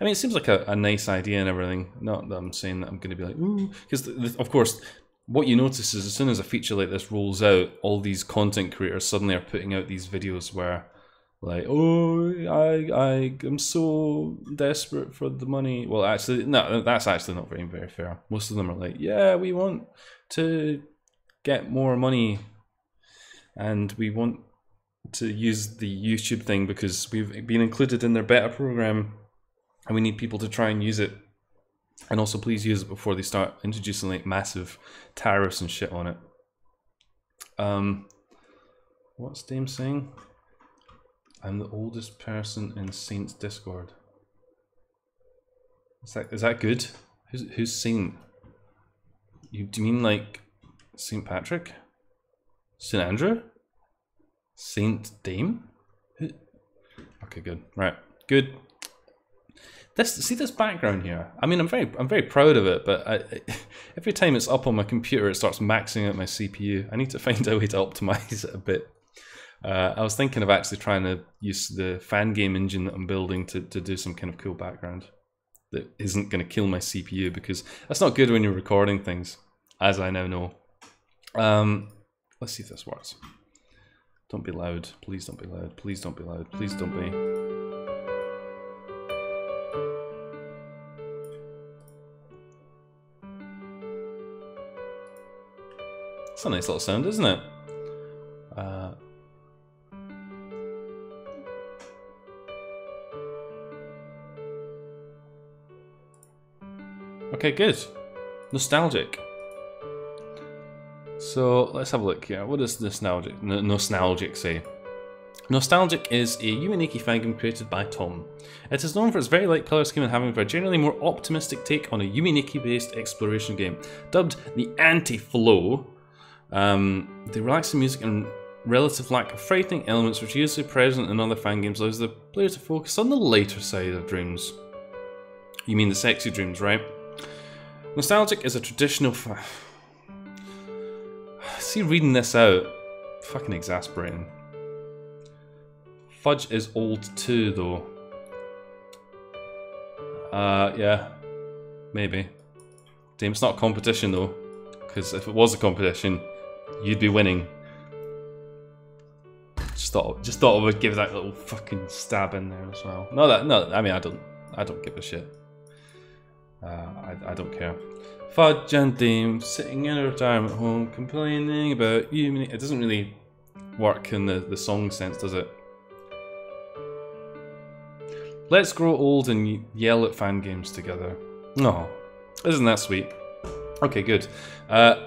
I mean, it seems like a nice idea and everything. Not that I'm saying that I'm going to be like, ooh, because of course, what you notice is as soon as a feature like this rolls out, all these content creators suddenly are putting out these videos where, like, oh, I'm so desperate for the money. Well, actually, no, that's actually not very fair. Most of them are like, yeah, we want to get more money, and we want to use the YouTube thing because we've been included in their beta program, and we need people to try and use it. And also, please use it before they start introducing like massive tariffs and shit on it. What's Dame saying? I'm the oldest person in Saint's Discord. Is that good? Who's Saint? Do you mean like Saint Patrick? Saint Andrew? Saint Dame? Okay, good. Right, good. See this background here. I mean, I'm very proud of it, but every time it's up on my computer, it starts maxing out my CPU. I need to find a way to optimize it a bit. I was thinking of actually trying to use the Fangame engine that I'm building to do some kind of cool background that isn't going to kill my CPU, because that's not good when you're recording things, as I now know. Let's see if this works. Don't be loud. Please don't be loud. Please don't be loud. Please don't be. It's a nice little sound, isn't it? Okay, good. Nostalgic. So let's have a look here. What does nostalgic say? Nostalgic is a Yumineki fangame created by Tom. It is known for its very light colour scheme and having for a generally more optimistic take on a Yumineki-based exploration game. Dubbed the Anti-Flow, the relaxing music and relative lack of frightening elements which are usually present in other fangames allows the player to focus on the lighter side of dreams. You mean the sexy dreams, right? Nostalgic is a traditional See, reading this out, fucking exasperating. Fudge is old too, though. Yeah, maybe. Damn, it's not a competition though, because if it was a competition, you'd be winning. Just thought I would give that little fucking stab in there as well. No, I mean, I don't give a shit. I don't care. Fudge and Dame sitting in a retirement home complaining about you. It doesn't really work in the song sense, does it? Let's grow old and yell at fan games together. No, isn't that sweet? Okay, good. As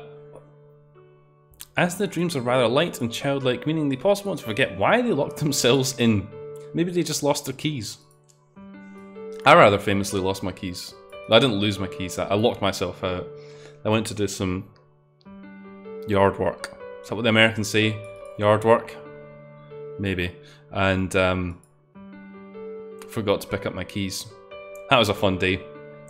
the dreams are rather light and childlike, meaning they possibly want to forget why they locked themselves in. Maybe they just lost their keys. I rather famously lost my keys. I didn't lose my keys, I locked myself out. I went to do some yard work. Is that what the Americans say? Yard work? Maybe. And forgot to pick up my keys. That was a fun day.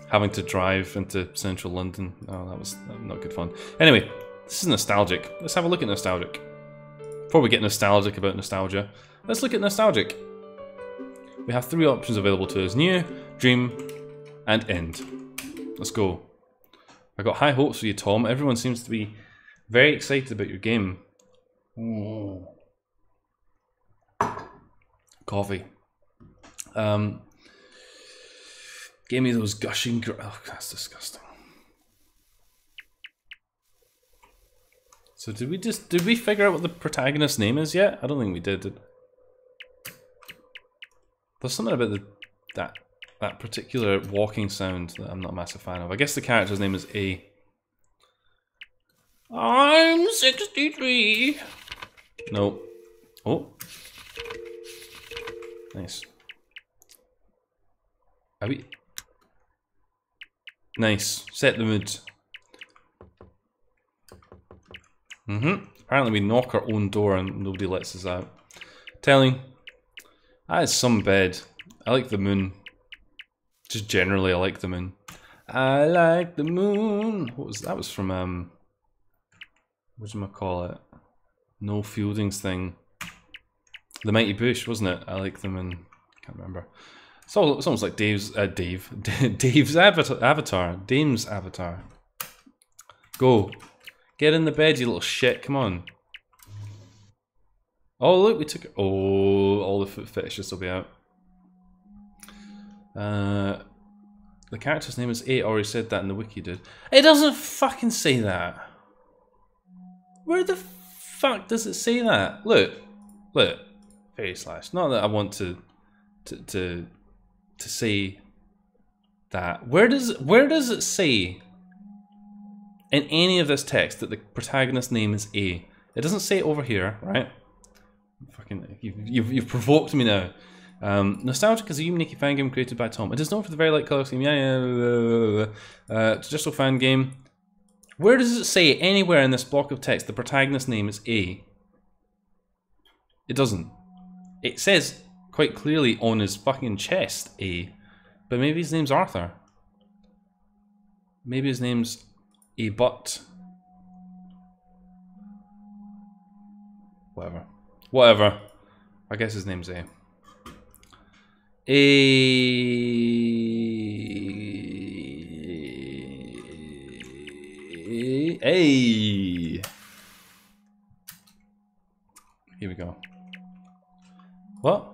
Having to drive into central London. Oh, that was not good fun. Anyway, this is nostalgic. Let's have a look at nostalgic. Before we get nostalgic about nostalgia, let's look at nostalgic. We have 3 options available to us. New, dream, and end. Let's go. I got high hopes for you, Tom. Everyone seems to be very excited about your game. Ooh. Coffee. Give me those gushing. Oh, that's disgusting. So did we figure out what the protagonist's name is yet? I don't think we did. There's something about that particular walking sound that I'm not a massive fan of. I guess the character's name is A. I'm 63. No. Oh. Nice. Are we? Nice. Set the mood. Apparently we knock our own door and nobody lets us out. Telling. That is some bed. I like the moon. Just generally, I like the moon. I like the moon. What was that? Was from whatchamacallit? No Fielding's thing. The Mighty Bush, wasn't it? I like them and can't remember. It's almost like Dave's avatar. Dame's avatar. Go. Get in the bed, you little shit. Come on. Oh look, we took it. Oh, all the foot fetishes will be out. The character's name is A. Already said that in the wiki, dude. It doesn't fucking say that. Where the fuck does it say that? Look, look. Fairy slash. Not that I want to say that. Where does it say in any of this text that the protagonist's name is A? It doesn't say it over here, right? Fucking, you've provoked me now. Nostalgic is a unique fan game created by Tom. It is known for the very light colour scheme. Just a fan game. Where does it say anywhere in this block of text the protagonist's name is A? It doesn't. It says quite clearly on his fucking chest A, but maybe his name's Arthur. Maybe his name's A Butt. Whatever. Whatever. I guess his name's A. Hey. Here we go. What?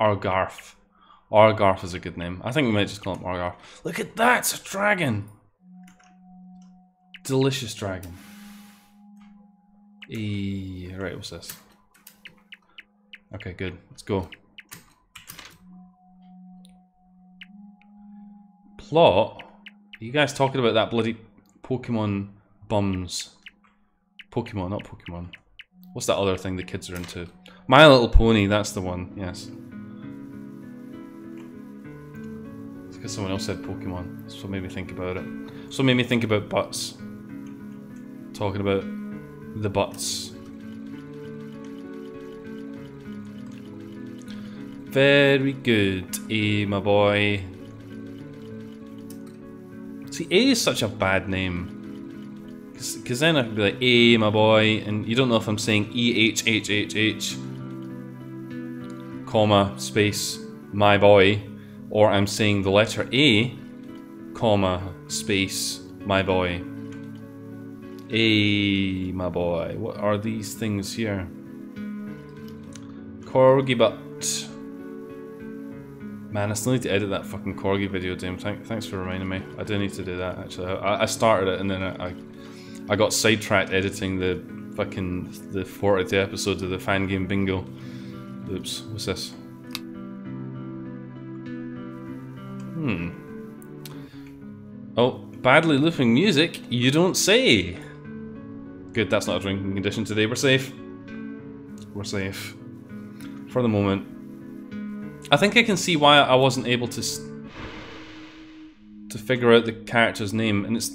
Argarth. Argarth is a good name. I think we might just call him Argarth. Look at that! It's a dragon! Delicious dragon. Right, what's this? Okay, good. Let's go. Plot? Are you guys talking about that bloody Pokemon bums? Pokemon, not Pokemon. What's that other thing the kids are into? My Little Pony, that's the one, yes. It's because someone else said Pokemon. That's what made me think about it. So it made me think about butts. Talking about the butts. Very good, my boy. See, A is such a bad name. Because then I could be like, my boy, and you don't know if I'm saying E-H-H-H-H, comma, space, my boy, or I'm saying the letter A, comma, space, my boy. My boy. What are these things here? Corgi butt. Man, I still need to edit that fucking corgi video, Dame. Thanks for reminding me. I do need to do that, actually. I started it and then I got sidetracked editing the 40th episode of the Fangame Bingo. Oops, what's this? Oh, badly looping music? You don't say! Good, that's not a drinking condition today. We're safe. We're safe. For the moment. I think I can see why I wasn't able to figure out the character's name, and it's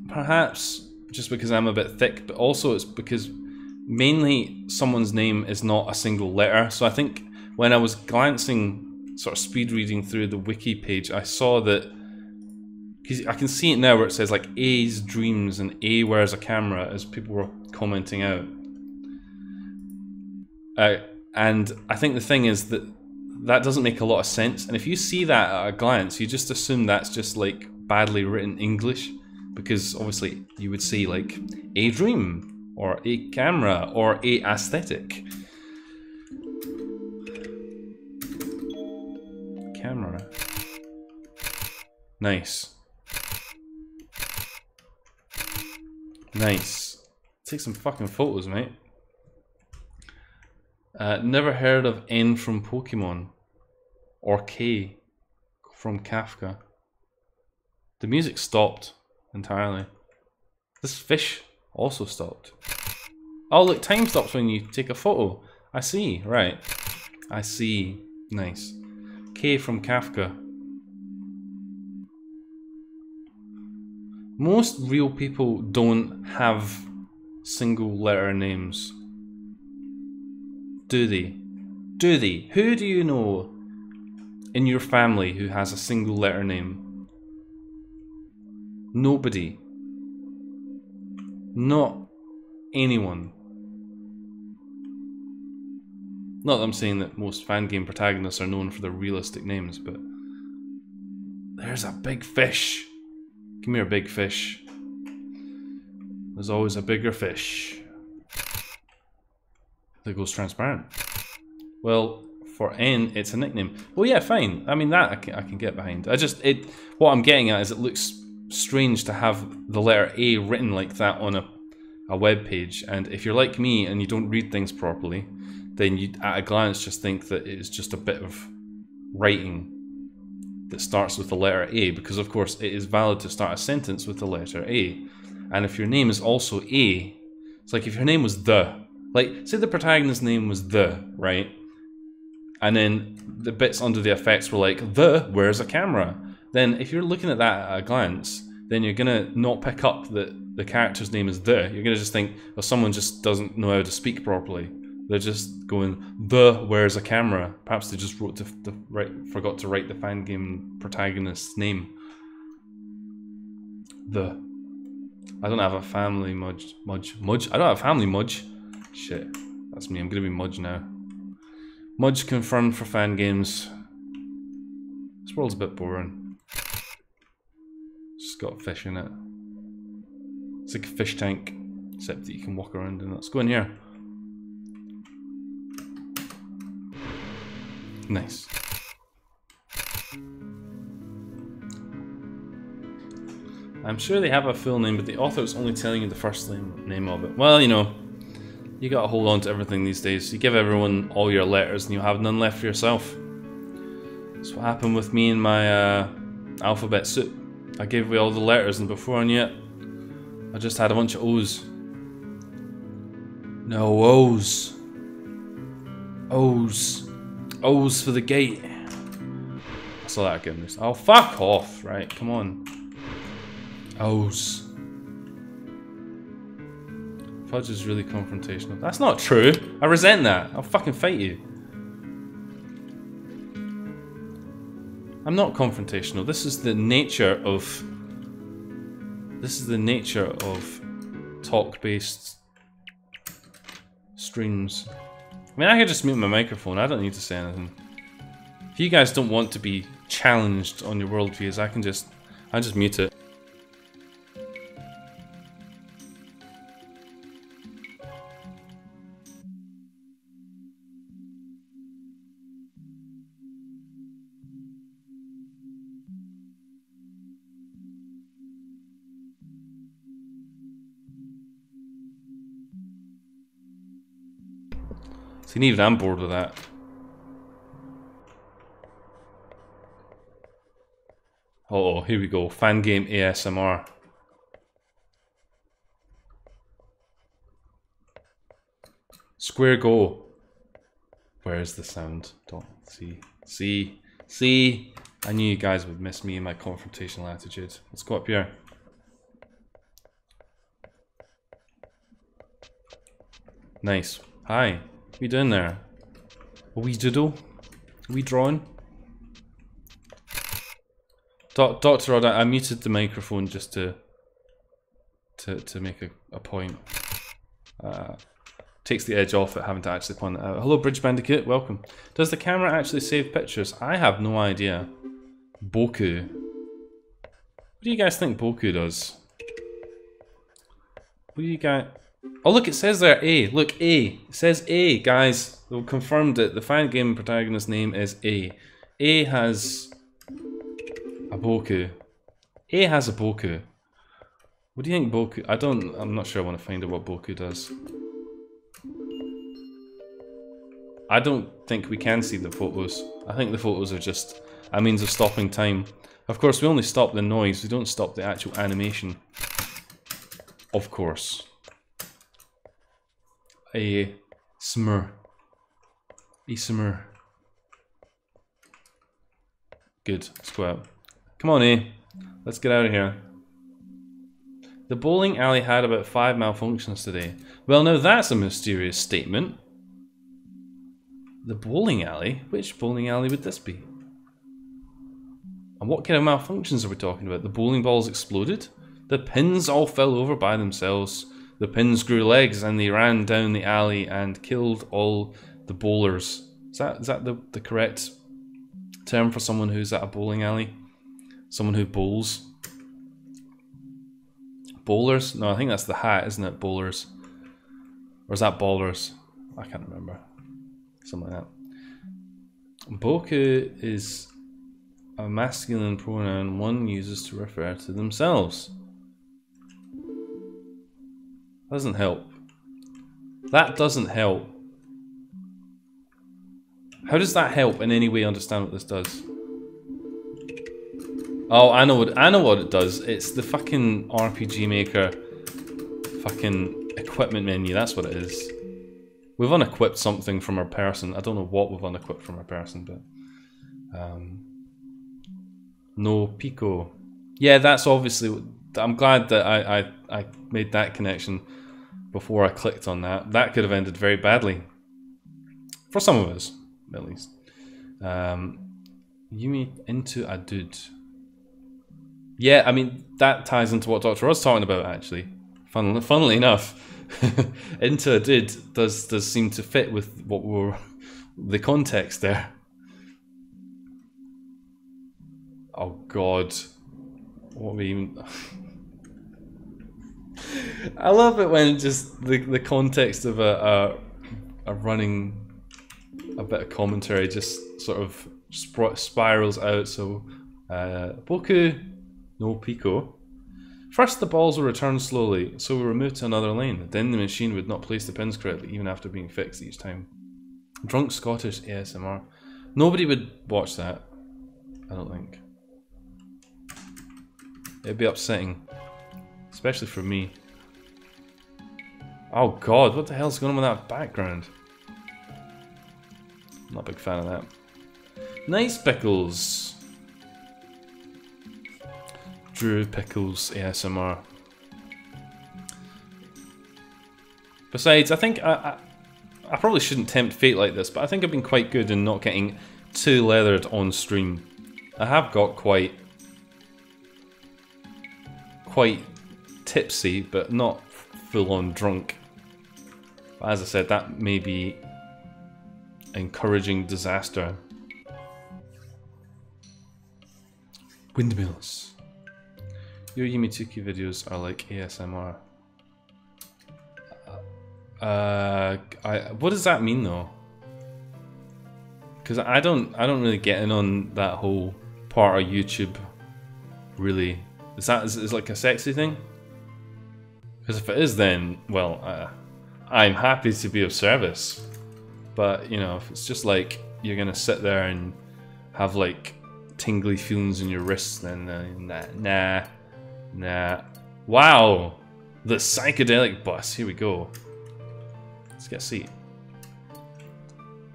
perhaps just because I'm a bit thick, but also it's because mainly someone's name is not a single letter. So I think when I was glancing, sort of speed reading through the wiki page, I saw that, because I can see it now where it says like A's dreams and A wears a camera, as people were commenting out. And I think the thing is that doesn't make a lot of sense. And if you see that at a glance, you just assume that's just like badly written English, because obviously you would say like a dream or a camera or a aesthetic. Camera. Nice. Nice. Take some fucking photos, mate. Never heard of N from Pokemon. Or K from Kafka. The music stopped entirely. This fish also stopped. Oh look, time stops when you take a photo. I see, right. I see. Nice. K from Kafka. Most real people don't have single letter names. Do they? Do they? Who do you know in your family who has a single letter name? Nobody. Not anyone. Not that I'm saying that most Fangame protagonists are known for their realistic names, but there's a big fish. Come here, big fish. There's always a bigger fish that goes transparent. Well, for N, it's a nickname. Well, yeah, fine. I mean, that I can get behind. What I'm getting at is it looks strange to have the letter A written like that on a web page, and if you're like me and you don't read things properly, then you at a glance just think that it's just a bit of writing that starts with the letter A, because of course it is valid to start a sentence with the letter A. And if your name is also A, it's like if your name was the, like say the protagonist's name was the, right? And then the bits under the effects were like, the, where's a camera? Then if you're looking at that at a glance, then you're gonna not pick up that the character's name is the. You're gonna just think, well, someone just doesn't know how to speak properly. They're just going, the, where's a camera? Perhaps they just forgot to write the Fangame protagonist's name. The. I don't have a family Mudge. I don't have a family Mudge. Shit, that's me. I'm gonna be Mudge now. Mudge confirmed for Fangames. This world's a bit boring. Just got fish in it. It's like a fish tank, except that you can walk around in it. Let's go in here. Nice. I'm sure they have a full name, but the author is only telling you the first name of it. Well, you know, you gotta hold on to everything these days. You give everyone all your letters and you'll have none left for yourself. That's what happened with me in my alphabet soup. I gave away all the letters, and before I knew it, I just had a bunch of O's. No O's. O's. O's for the gate. I saw that again. Oh, fuck off. Right, come on. O's. Fudge is really confrontational. That's not true. I resent that. I'll fucking fight you. I'm not confrontational. This is the nature of talk-based streams. I mean, I could just mute my microphone. I don't need to say anything. If you guys don't want to be challenged on your worldviews, I just mute it. See, even I'm bored with that. Oh, here we go. Fangame ASMR. Square go. Where is the sound? Don't see. See. I knew you guys would miss me and my confrontational attitude. Let's go up here. Nice. Hi. What are you doing there? A wee doodle? A wee drawing? Dr. Odd, I muted the microphone just to make a point. Takes the edge off it having to actually point it out. Hello, Bridge Bandicoot, welcome. Does the camera actually save pictures? I have no idea. Boku. What do you guys think Boku does? What do you guys... Oh look, it says there A. Look, A. It says A, guys. They've confirmed it. The Fangame protagonist's name is A. A has a Boku. A has a Boku. What do you think Boku... I'm not sure I want to find out what Boku does. I don't think we can see the photos. I think the photos are just a means of stopping time. Of course, we only stop the noise. We don't stop the actual animation. Of course. A smur. A smur. Good. Let's go out. Come on, A. Let's get out of here. The bowling alley had about 5 malfunctions today. Well, now that's a mysterious statement. The bowling alley? Which bowling alley would this be? And what kind of malfunctions are we talking about? The bowling balls exploded? The pins all fell over by themselves. The pins grew legs and they ran down the alley and killed all the bowlers. Is that the correct term for someone who's at a bowling alley? Someone who bowls? Bowlers? No, I think that's the hat, isn't it? Bowlers. Or is that ballers? I can't remember. Something like that. Boku is a masculine pronoun one uses to refer to themselves. Doesn't help. That doesn't help. How does that help in any way understand what this does? Oh, I know what it does. It's the fucking RPG Maker fucking equipment menu. That's what it is. We've unequipped something from our person. I don't know what we've unequipped from our person, but no Pico. Yeah, that's obviously. I'm glad that I made that connection before I clicked on that. That could have ended very badly for some of us, at least. Yumi into a dude. Yeah, I mean that ties into what Dr. was talking about actually. Funnily enough, into a dude does seem to fit with what were the context there. Oh God, what we even? I love it when just the context of a running a bit of commentary just sort of spirals out. So Boku no Pico. First the balls were returned slowly, so we were moved to another lane. Then the machine would not place the pins correctly even after being fixed each time. Drunk Scottish ASMR. Nobody would watch that, I don't think. It'd be upsetting. Especially for me. Oh God, what the hell's going on with that background? Not a big fan of that. Nice Pickles. Drew Pickles ASMR. Besides, I think I probably shouldn't tempt fate like this, but I think I've been quite good in not getting too leathered on stream. I have got quite tipsy, but not full-on drunk. But as I said, that may be encouraging disaster. Windmills. Your Yumituki videos are like ASMR. What does that mean though? Because I don't really get in on that whole part of YouTube. Really, is it like a sexy thing? Because if it is, then well, I'm happy to be of service. But you know, if it's just like you're gonna sit there and have like tingly feelings in your wrists, then nah. Wow, the psychedelic bus. Here we go. Let's get a seat.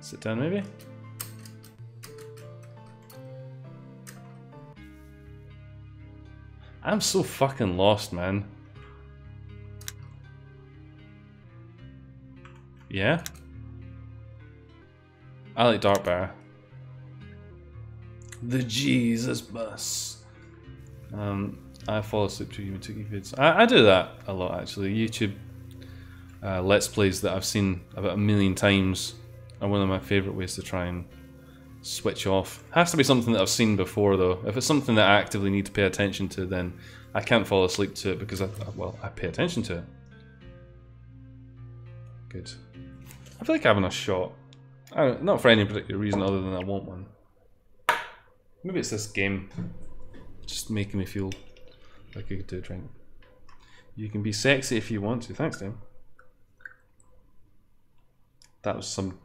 Sit down, maybe. I'm so fucking lost, man. Yeah? I like Dark Bear. The Jesus bus. I fall asleep to Yumituki vids. I do that a lot actually. YouTube Let's Plays that I've seen about 1,000,000 times are one of my favourite ways to try and switch off. Has to be something that I've seen before though. If it's something that I actively need to pay attention to, then I can't fall asleep to it because I pay attention to it. Good. I feel like having a shot. Not for any particular reason other than I want one. Maybe it's this game just making me feel like I could do a drink. You can be sexy if you want to. Thanks, Tim. That was some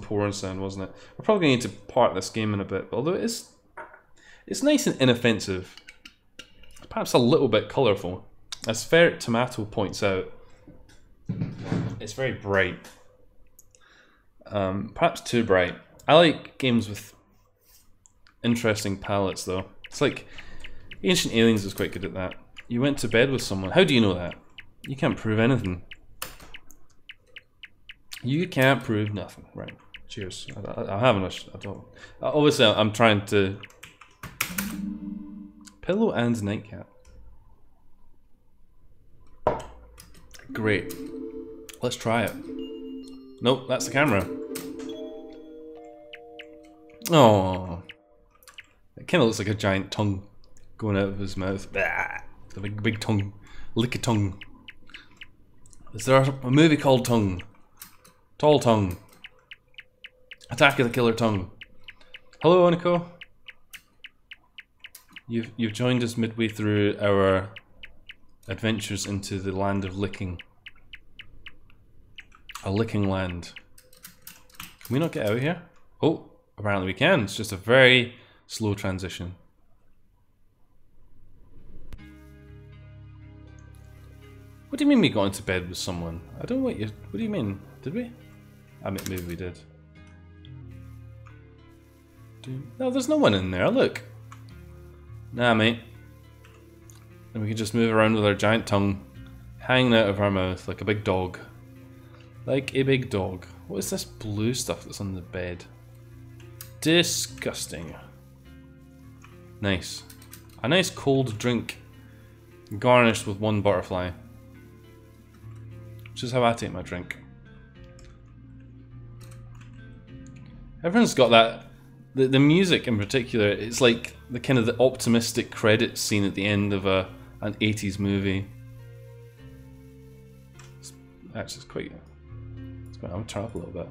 porn sound, wasn't it? We're probably going to need to part this game in a bit, although it's nice and inoffensive. Perhaps a little bit colourful. As Ferret Tomato points out, it's very bright. Perhaps too bright. I like games with interesting palettes, though. It's like Ancient Aliens is quite good at that. You went to bed with someone. How do you know that? You can't prove anything. You can't prove nothing, right? Cheers. I'm having a... I don't... Obviously, I'm trying to... Pillow and nightcap. Great. Let's try it. Nope, that's the camera. Oh, it kind of looks like a giant tongue going out of his mouth. Blah. A big tongue. Lick a tongue. Is there a movie called Tongue? Tall Tongue. Attack of the Killer Tongue. Hello, Oniko. You've joined us midway through our adventures into the land of licking. A licking land. Can we not get out of here? Oh, apparently we can. It's just a very slow transition. What do you mean we got into bed with someone? I don't know what you... What do you mean? Did we? I mean, maybe we did. No, there's no one in there. Look. Nah, mate. And we can just move around with our giant tongue hanging out of our mouth like a big dog. Like a big dog. What is this blue stuff that's on the bed? Disgusting. Nice. A nice cold drink garnished with one butterfly. Which is how I take my drink. Everyone's got that. The music in particular, it's like the kind of the optimistic credits scene at the end of an 80s movie. Actually, it's quite... I'm gonna turn up a little bit.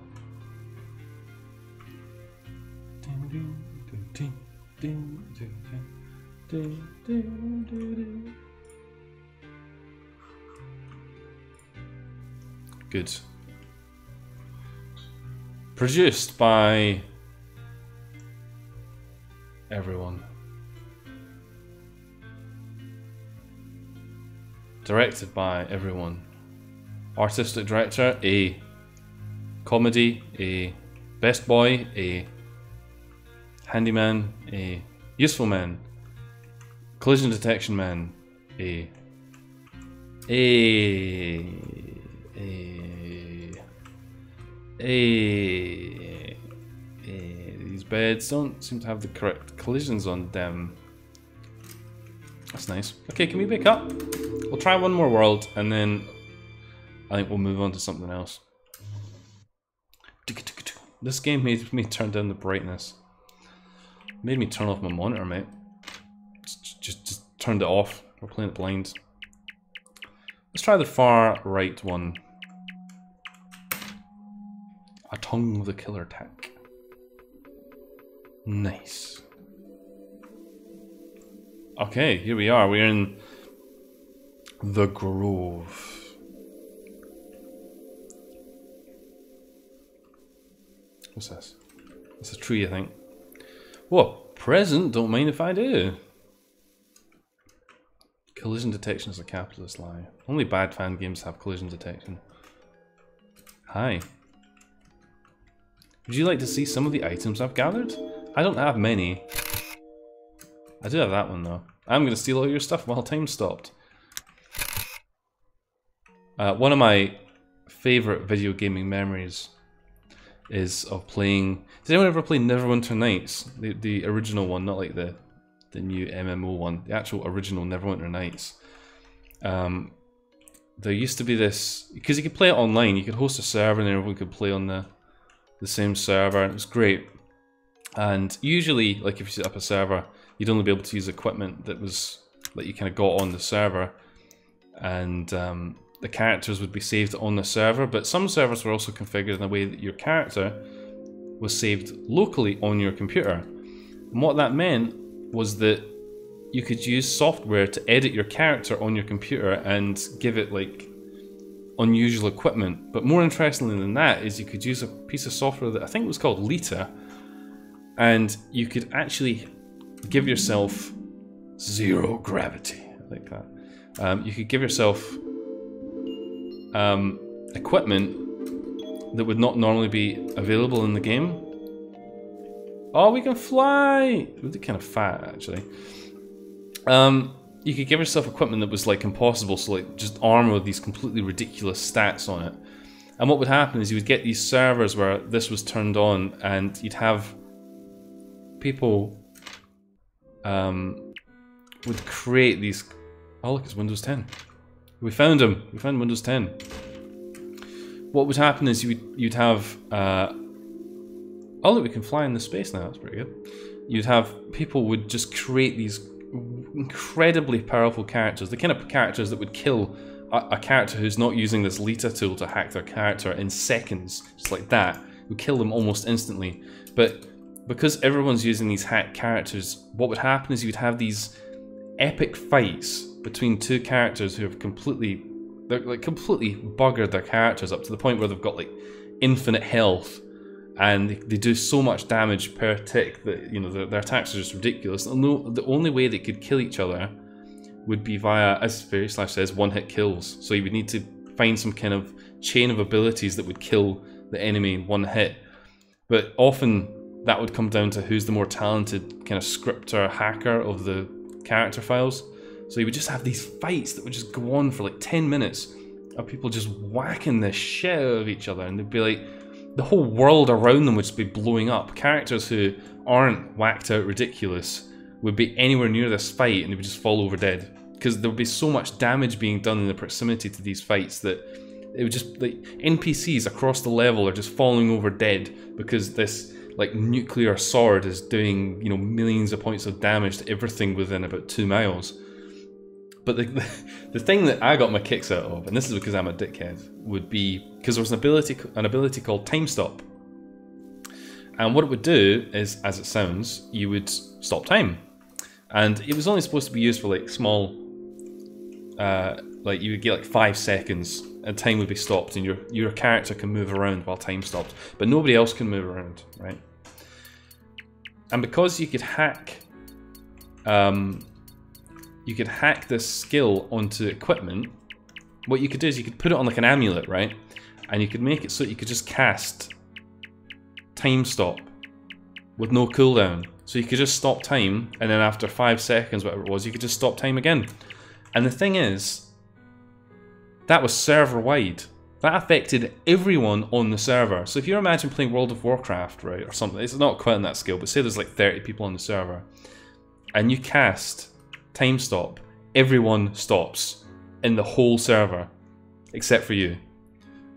Good. Produced by everyone. Directed by everyone. Artistic director, A. Comedy, A. Best boy, A. Handyman, A. Useful man. Collision detection man, A. These beds don't seem to have the correct collisions on them. That's nice. Okay, can we pick up? We'll try one more world and then I think we'll move on to something else. This game made me turn down the brightness. Made me turn off my monitor, mate. Just turned it off. We're playing it blind. Let's try the far right one. A tongue with a killer attack. Nice. Okay, here we are. We're in the Grove. What's this? It's a tree, I think. Whoa, present, don't mind if I do. Collision detection is a capitalist lie. Only bad fan games have collision detection. Hi. Would you like to see some of the items I've gathered? I don't have many. I do have that one though. I'm going to steal all your stuff while time stopped. One of my favourite video gaming memories is of playing... Did anyone ever play Neverwinter Nights? The original one, not like the new MMO one. The actual original Neverwinter Nights. There used to be this... Because you could play it online, you could host a server and everyone could play on the same server. It was great. And usually, like if you set up a server, you'd only be able to use equipment that was... that you kind of got on the server. And... the characters would be saved on the server, but some servers were also configured in a way that your character was saved locally on your computer. And what that meant was that you could use software to edit your character on your computer and give it like unusual equipment. But more interestingly than that is you could use a piece of software that I think was called Lita, and you could actually give yourself zero gravity, like that. You could give yourself equipment that would not normally be available in the game. Oh, we can fly! We're kind of fat, actually. You could give yourself equipment that was like impossible, so like just armor with these completely ridiculous stats on it. And what would happen is you would get these servers where this was turned on, and you'd have people would create these. Oh look, it's Windows 10. We found him. We found Windows 10. What would happen is you'd have. Oh look, we can fly in the space now. That's pretty good. You'd have people would just create these incredibly powerful characters, the kind of characters that would kill a character who's not using this Lita tool to hack their character in seconds, just like that. Would kill them almost instantly. But because everyone's using these hacked characters, what would happen is you'd have these epic fights between two characters who have completely buggered their characters up to the point where they've got like infinite health, and they do so much damage per tick that, you know, their attacks are just ridiculous. The only way they could kill each other would be via, as Fairy/Slash says, one-hit kills. So you would need to find some kind of chain of abilities that would kill the enemy in one hit. But often that would come down to who's the more talented kind of scripter hacker of the character files. So you would just have these fights that would just go on for like 10 minutes of people just whacking the shit out of each other, and they'd be like, the whole world around them would just be blowing up. Characters who aren't whacked out ridiculous would be anywhere near this fight and they would just fall over dead, because there would be so much damage being done in the proximity to these fights that it would just, like, NPCs across the level are just falling over dead because this like nuclear sword is doing, you know, millions of points of damage to everything within about 2 miles. But the thing that I got my kicks out of, and this is because I'm a dickhead, would be because there was an ability called Time Stop. And what it would do is, as it sounds, you would stop time. And it was only supposed to be used for like small, like you would get like 5 seconds and time would be stopped, and your character can move around while time stopped, but nobody else can move around, right? And because you could hack this skill onto equipment, what you could do is you could put it on like an amulet, right? And you could make it so that you could just cast Time Stop with no cooldown. So you could just stop time, and then after 5 seconds, whatever it was, you could just stop time again. And the thing is, that was server-wide. That affected everyone on the server. So if you imagine playing World of Warcraft, right, or something, it's not quite on that scale, but say there's like 30 people on the server, and you cast Time Stop, everyone stops in the whole server except for you,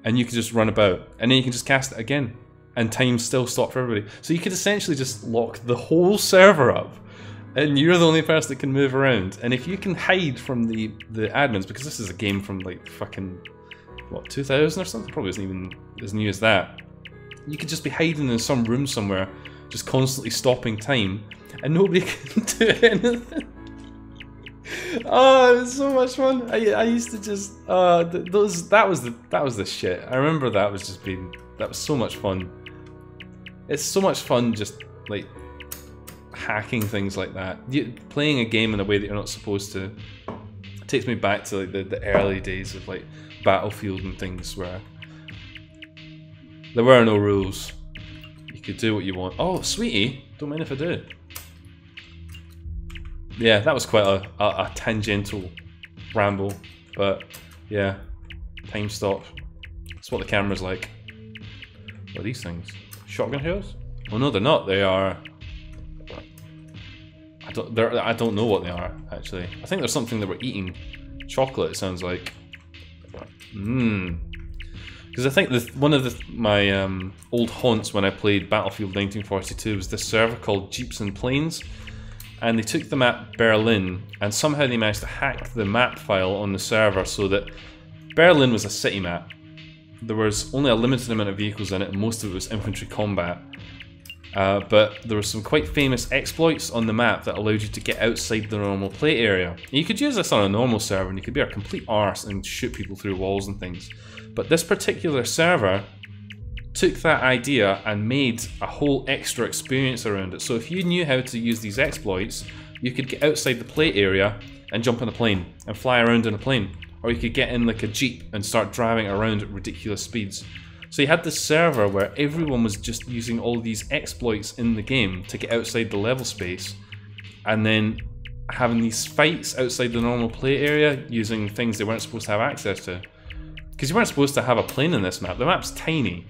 and you can just run about, and then you can just cast it again and time still stopped for everybody. So you could essentially just lock the whole server up and you're the only person that can move around. And if you can hide from the admins, because this is a game from like fucking what, 2000 or something, probably isn't even as new as that, you could just be hiding in some room somewhere just constantly stopping time and nobody can do anything. Oh, it was so much fun. I used to just that was the shit. I remember that was so much fun. It's so much fun just like hacking things like that. Playing a game in a way that you're not supposed to. It takes me back to like the early days of like Battlefield and things where there were no rules. You could do what you want. Oh, sweetie, don't mind if I do. Yeah, that was quite a tangential ramble, but yeah, Time Stop. That's what the camera's like. What are these things? Shotgun shells? Oh no, they're not. They are. I don't know what they are actually. I think there's something that we're eating. Chocolate. It sounds like. Because I think one of my old haunts when I played Battlefield 1942 was this server called Jeeps and Planes. And they took the map Berlin, and somehow they managed to hack the map file on the server so that Berlin was a city map. There was only a limited amount of vehicles in it, and most of it was infantry combat. But there were some quite famous exploits on the map that allowed you to get outside the normal play area. And you could use this on a normal server, and you could be a complete arse and shoot people through walls and things. But this particular server took that idea and made a whole extra experience around it. So if you knew how to use these exploits, you could get outside the play area and jump on a plane and fly around in a plane. Or you could get in like a jeep and start driving around at ridiculous speeds. So you had this server where everyone was just using all these exploits in the game to get outside the level space, and then having these fights outside the normal play area using things they weren't supposed to have access to. Because you weren't supposed to have a plane in this map. The map's tiny.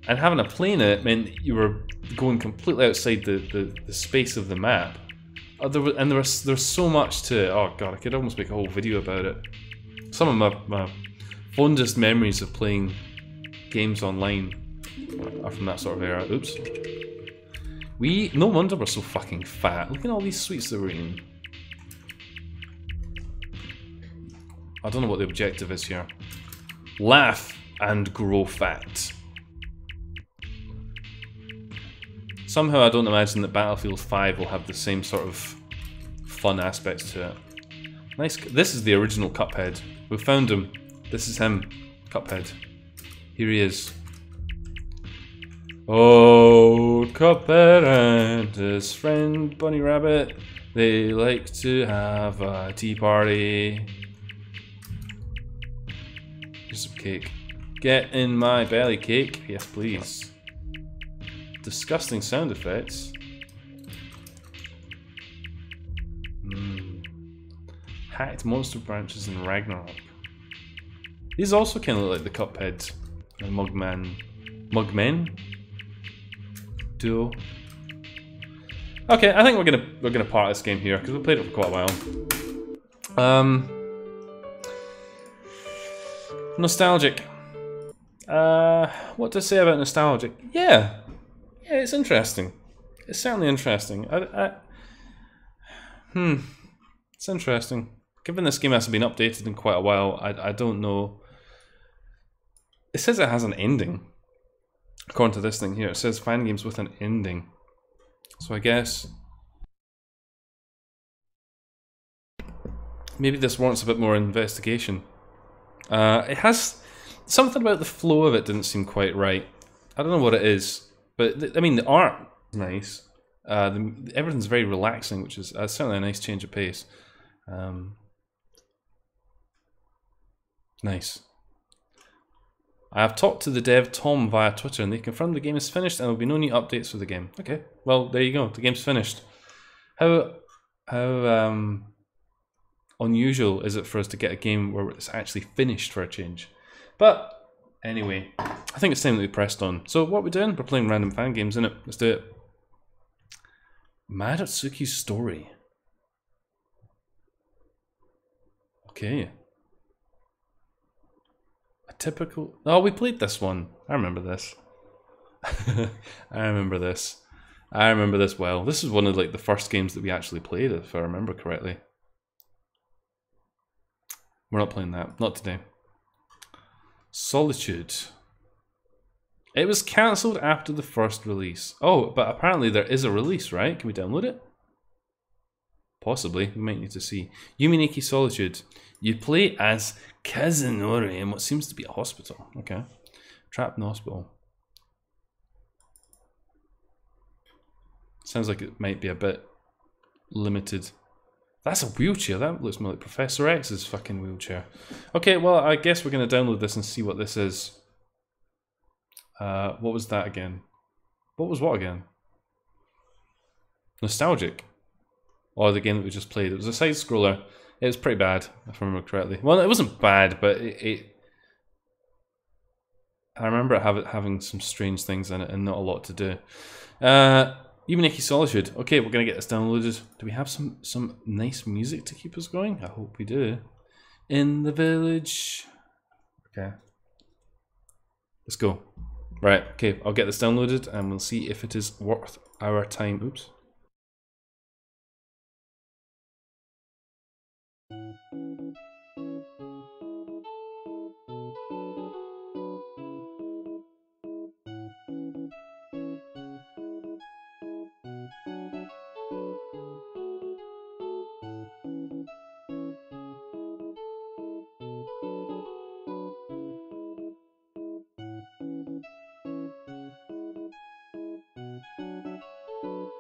And having a plane in it meant you were going completely outside the space of the map. There's so much to it. Oh god, I could almost make a whole video about it. Some of my fondest memories of playing games online are from that sort of era. Oops. No wonder we're so fucking fat. Look at all these sweets that we're eating. I don't know what the objective is here. Laugh and grow fat. Somehow I don't imagine that Battlefield 5 will have the same sort of fun aspects to it. Nice. This is the original Cuphead. We found him. This is him. Cuphead. Here he is. Oh, Cuphead and his friend Bunny Rabbit. They like to have a tea party. Here's some cake. Get in my belly, cake. Yes, please. Disgusting sound effects. Hacked monster branches in Ragnarok. These also kind of look like the Cuphead and Mugmen duo. Okay, I think we're gonna part this game here because we played it for quite a while. Nostalgic. What to say about nostalgic? Yeah, it's interesting. It's certainly interesting. It's interesting. Given this game hasn't been updated in quite a while, I don't know. It says it has an ending. According to this thing here, it says Fangames with an ending. So I guess maybe this warrants a bit more investigation. It has something about the flow of it didn't seem quite right. I don't know what it is, but I mean the art is nice. Everything's very relaxing, which is certainly a nice change of pace. Nice. I have talked to the dev Tom via Twitter and they confirmed the game is finished and there will be no new updates for the game. Okay, well there you go, the game's finished. How unusual is it for us to get a game where it's actually finished for a change? But anyway, I think it's time that we pressed on. So what we're doing, we're playing random fan games, innit? Let's do it. Madatsuki's Story. Okay. A typical... Oh, we played this one. I remember this. I remember this. I remember this well. This is one of like the first games that we actually played, if I remember correctly. We're not playing that. Not today. Solitude. It was cancelled after the first release. Oh, but apparently there is a release, right? Can we download it? Possibly. We might need to see. Yumineki Solitude. You play as Kazunori in what seems to be a hospital. Okay. Trapped in the hospital. Sounds like it might be a bit limited. That's a wheelchair. That looks more like Professor X's fucking wheelchair. Okay, well, I guess we're going to download this and see what this is. What was that again? What was what again? Nostalgic. Or the game that we just played. It was a side scroller. It was pretty bad, if I remember correctly. Well, it wasn't bad, but I remember it having some strange things in it and not a lot to do. Yumineki Solitude. Okay, we're gonna get this downloaded. Do we have some nice music to keep us going? I hope we do. In the village. Okay. Let's go. Right, okay, I'll get this downloaded and we'll see if it is worth our time. Oops.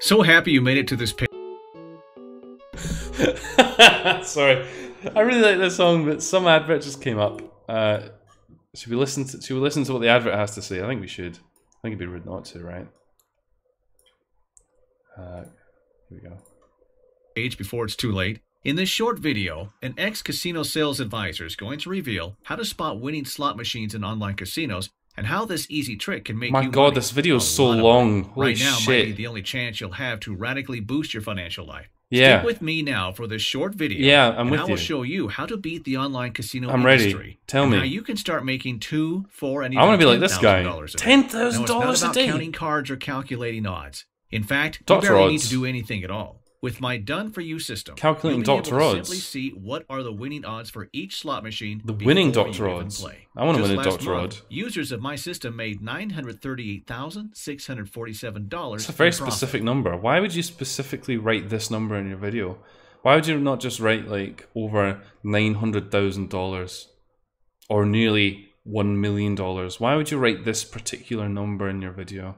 So happy you made it to this page. Sorry, I really like this song, but some advert just came up. Should we listen to what the advert has to say? I think we should. I think it'd be rude not to, right? Here we go. Age before it's too late. In this short video, an ex-casino sales advisor is going to reveal how to spot winning slot machines in online casinos and how this easy trick can make My you God, money. this video is A so lot of long. money. Holy Right now shit. might be the only chance you'll have to radically boost your financial life. Yeah. Stick with me now for this short video. Yeah, I'm and with I you. will show you how to beat the online casino I'm industry. ready. Tell and me. how you can start making $2, $4, and I want even to be like this guy. $10,000 a day. $10,000 No, it's not a about day. counting cards or calculating odds. In fact, you Doctor barely need odds. to do anything at all. With my done-for-you system, Calculating you'll be Doctor able to odds. simply see what are the winning odds for each slot machine. The winning before Doctor you even odds. play. I want to Just win a last Doctor month, odd. users of my system made $938,647. It's a very in profit. specific number. Why would you specifically write this number in your video? Why would you not just write like over $900,000 or nearly $1 million? Why would you write this particular number in your video?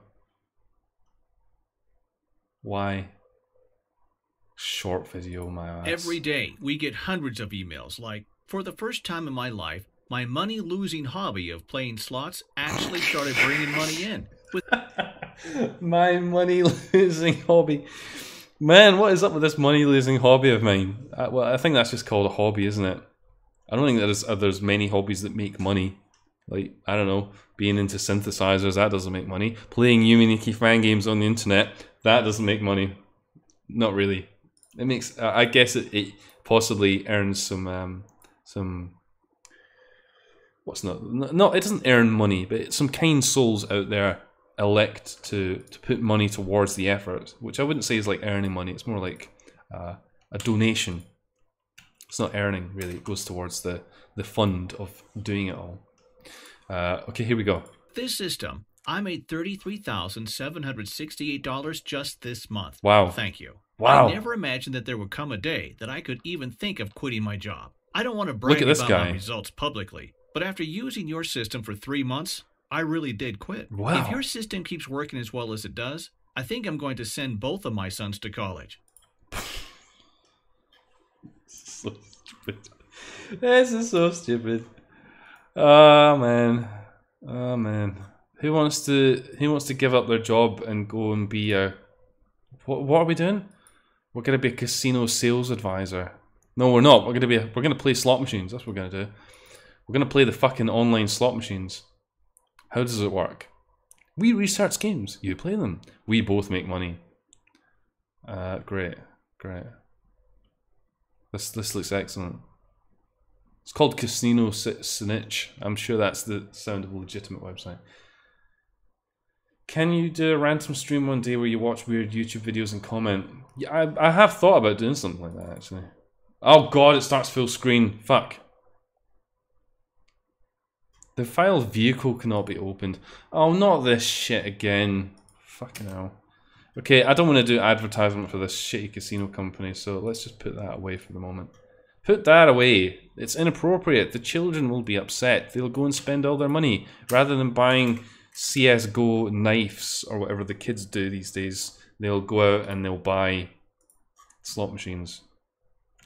Why? Short video, my ass. Every day, we get hundreds of emails like, for the first time in my life, my money-losing hobby of playing slots actually started bringing money in. My money-losing hobby. Man, what is up with this money-losing hobby of mine? Well, I think that's just called a hobby, isn't it? I don't think there's many hobbies that make money. Like, I don't know, being into synthesizers, that doesn't make money. Playing unique fan games on the internet, that doesn't make money. Not really. It makes, I guess it possibly earns some what's not, no, it doesn't earn money, but some kind souls out there elect to put money towards the effort, which I wouldn't say is like earning money. It's more like a donation. It's not earning, really. It goes towards the fund of doing it all. Okay, here we go. This system, I made $33,768 just this month. Wow. Thank you. Wow. I never imagined that there would come a day that I could even think of quitting my job. I don't want to brag Look at this about guy. my results publicly, but after using your system for 3 months, I really did quit. Wow. If your system keeps working as well as it does, I think I'm going to send both of my sons to college. So stupid. This is so stupid. Oh man. Oh man. Who wants to give up their job and go and be a what are we doing? We're gonna be a casino sales advisor. No, we're not. We're gonna play slot machines. That's what we're gonna do. We're gonna play the fucking online slot machines. How does it work? We research games. You play them. We both make money. Great. This looks excellent. It's called Casino Snitch. I'm sure that's the sound of a legitimate website. Can you do a random stream one day where you watch weird YouTube videos and comment? Yeah, I have thought about doing something like that actually. Oh god, it starts full screen. Fuck. The file vehicle cannot be opened. Oh, not this shit again. Fucking hell. Okay, I don't want to do advertisement for this shitty casino company, so let's just put that away for the moment. Put that away. It's inappropriate. The children will be upset. They'll go and spend all their money rather than buying CSGO knives or whatever the kids do these days. They'll go out and they'll buy slot machines.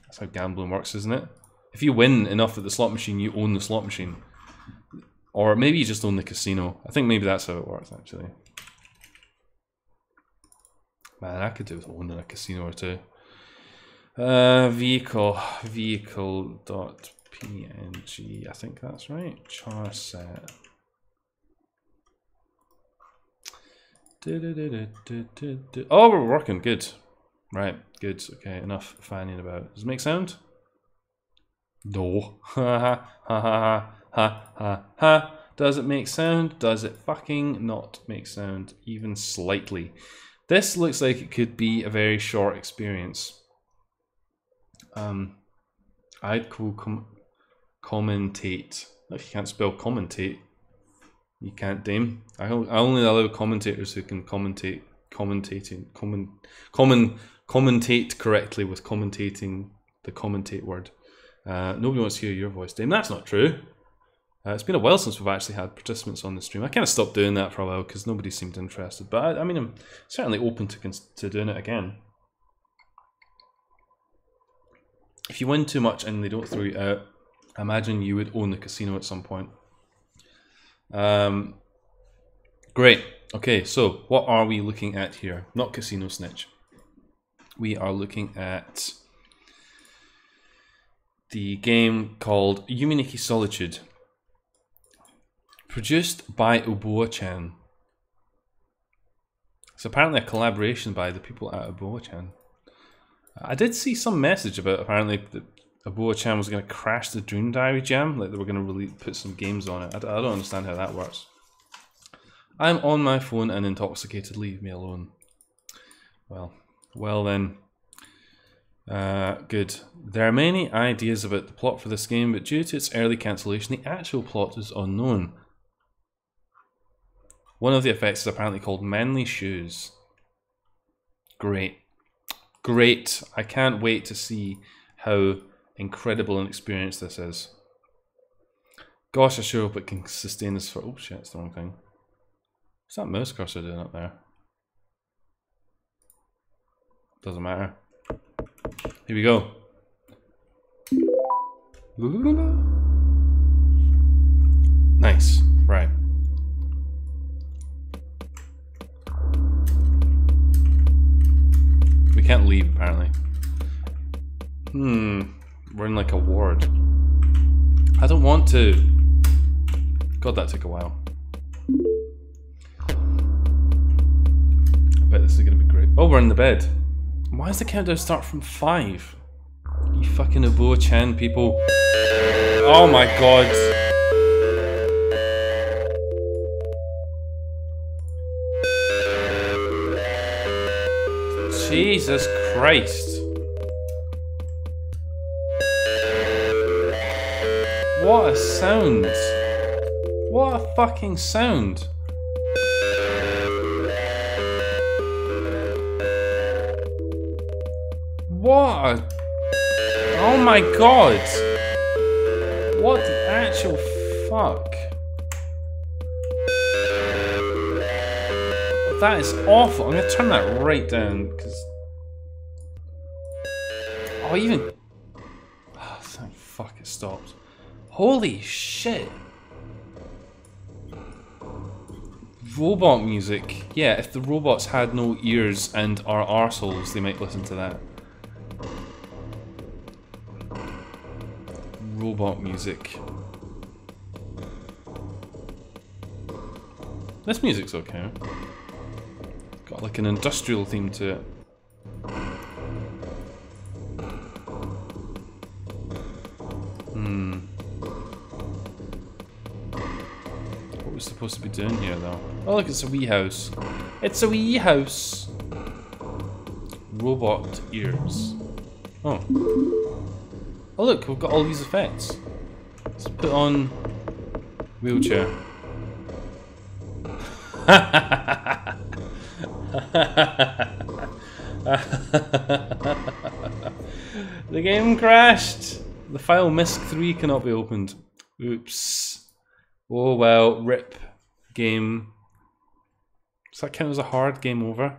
That's how gambling works, isn't it? If you win enough at the slot machine, you own the slot machine. Or maybe you just own the casino. I think maybe that's how it works, actually. Man, I could do with owning a casino or two. Vehicle.png. I think that's right. Char set. Oh, we're working. Good. Right. Good. Okay. Enough fanning about. Does it make sound? No. Ha ha ha ha ha ha ha. Does it make sound? Does it fucking not make sound? Even slightly. This looks like it could be a very short experience. I'd commentate. If you can't spell commentate, you can't, dame. I only allow commentators who can commentate correctly with commentating the commentate word. Nobody wants to hear your voice, dame. That's not true. It's been a while since we've actually had participants on the stream. I kind of stopped doing that for a while because nobody seemed interested. But I mean, I'm certainly open to doing it again. If you win too much and they don't throw you out, I imagine you would own the casino at some point. Great. Okay, so what are we looking at here? Not Casino Snitch. We are looking at the game called Yuminiki Solitude, produced by Uboa-chan. It's apparently a collaboration by the people at Uboa-chan. I did see some message about apparently that Uboa-chan was going to crash the Dream Diary Jam, like they were going to really put some games on it. I don't understand how that works. I'm on my phone and intoxicated, leave me alone. Well then. Good. There are many ideas about the plot for this game, but due to its early cancellation, the actual plot is unknown. One of the effects is apparently called Manly Shoes. Great. Great. I can't wait to see how incredible an experience this is. Gosh, I sure hope it can sustain this for... Oh shit, it's the wrong thing. What's that mouse cursor doing up there? Doesn't matter. Here we go. Nice. Right. We can't leave, apparently. We're in like a ward. I don't want to. God, that took a while. I bet this is gonna be great. Oh, we're in the bed. Why does the countdown start from 5? You fucking Uboa-chan people. Oh my god. Jesus Christ. What a sound. What a fucking sound. What a... Oh my god! What the actual fuck? That is awful. I'm gonna turn that right down because... Oh, even... Oh, thank fuck it stopped. Holy shit! Robot music. Yeah, if the robots had no ears and are arseholes, they might listen to that. Robot music. This music's okay. Got like an industrial theme to it. What was supposed to be doing here though? Oh look, it's a wee house. It's a wee house! Robot ears. Oh. Oh look, we've got all these effects. Let's put on wheelchair. The game crashed. The file MISC3 cannot be opened. Oops. Oh well, rip game. Does that count as a hard game over?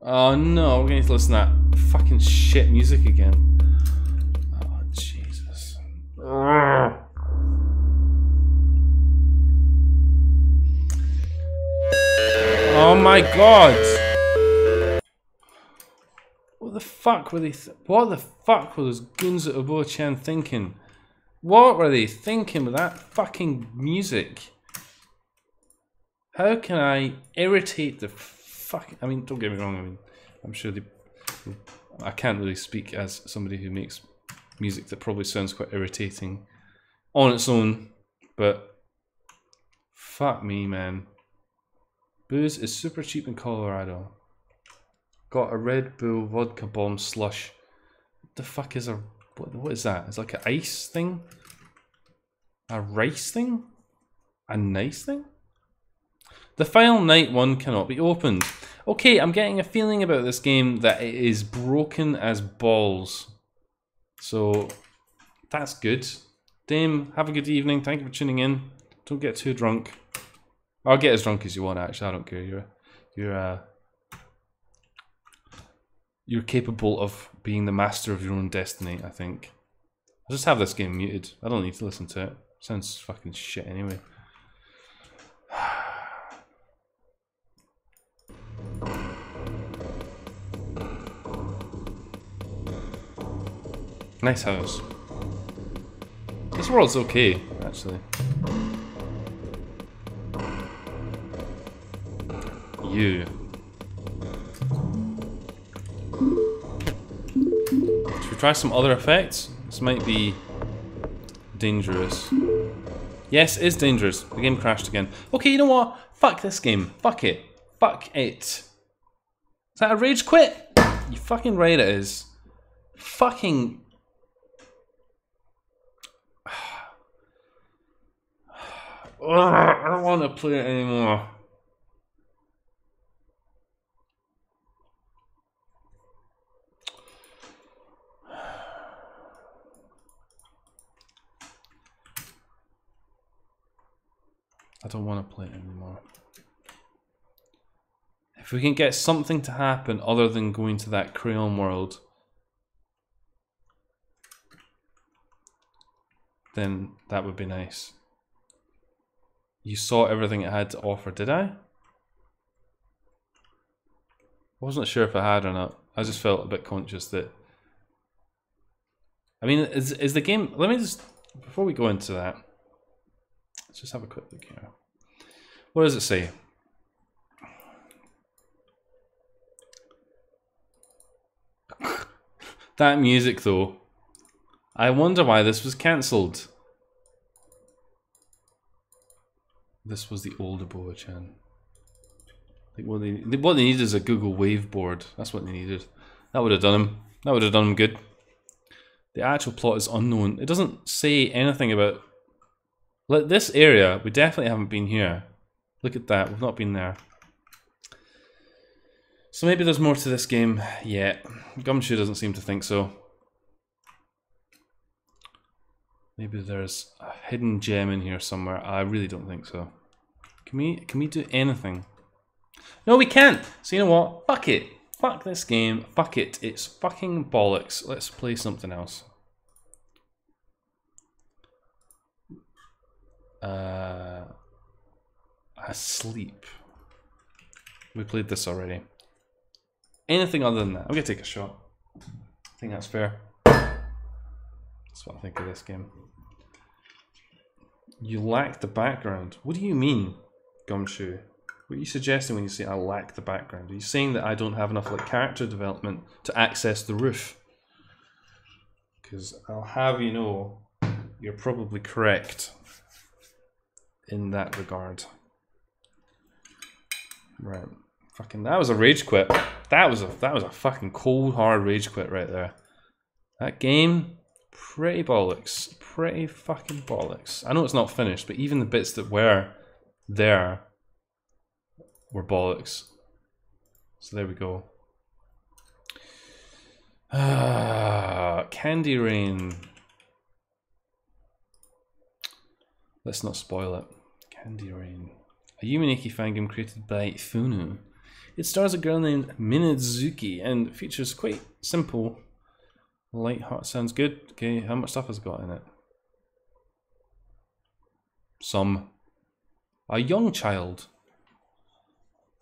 Oh no, we're going to listen to that fucking shit music again. Oh Jesus. Oh my god! What the fuck were they what the fuck were those goons at Uboa-chan thinking? What were they thinking with that fucking music? How can I irritate the fucking... I mean, don't get me wrong, I mean, I'm sure they... I can't really speak as somebody who makes music that probably sounds quite irritating on its own, but fuck me, man. Booze is super cheap in Colorado. Got a Red Bull vodka bomb slush. What the fuck is a... What is that? It's like an ice thing? A rice thing? A nice thing? The file night 1 cannot be opened. Okay, I'm getting a feeling about this game that it is broken as balls. So, that's good. Dame, have a good evening. Thank you for tuning in. Don't get too drunk. I'll get as drunk as you want, actually. I don't care. You're capable of being the master of your own destiny, I think. I'll just have this game muted. I don't need to listen to it. Sounds fucking shit anyway. Nice house. This world's okay, actually. You. Should we try some other effects? This might be dangerous. Yes, it is dangerous. The game crashed again. Okay, you know what? Fuck this game. Fuck it. Fuck it. Is that a rage quit? You fucking right it is. Fucking... I don't want to play it anymore. I don't want to play it anymore. If we can get something to happen other than going to that crayon world, then that would be nice. You saw everything it had to offer, did I? I wasn't sure if I had or not. I just felt a bit conscious that... I mean, is the game... Let me just... Before we go into that, let's just have a quick look here. What does it say? That music, though. I wonder why this was cancelled. This was the older Boa-chan. Like what they needed is a Google Wave board. That's what they needed. That would have done him. That would have done him good. The actual plot is unknown. It doesn't say anything about... Like this area, we definitely haven't been here. Look at that, we've not been there. So maybe there's more to this game yet. Gumshoe doesn't seem to think so. Maybe there's a hidden gem in here somewhere. I really don't think so. Can we do anything? No, we can't! So you know what? Fuck it. Fuck this game. Fuck it. It's fucking bollocks. Let's play something else. Asleep. We played this already. Anything other than that? I'm gonna take a shot. I think that's fair. That's what I think of this game. You lack the background. What do you mean, Gumshoe? What are you suggesting when you say I lack the background? Are you saying that I don't have enough like character development to access the roof? Because I'll have you know, you're probably correct in that regard. Right. Fucking that was a rage quit. That was a fucking cold hard rage quit right there. That game, pretty bollocks. Pretty fucking bollocks. I know it's not finished, but even the bits that were there were bollocks. So there we go. Candy Rain. Let's not spoil it. Candy Rain. A Yumineki fangame created by Funu. It stars a girl named Minazuki and features quite simple light heart. Sounds good. Okay, how much stuff has it got in it? Some. A young child.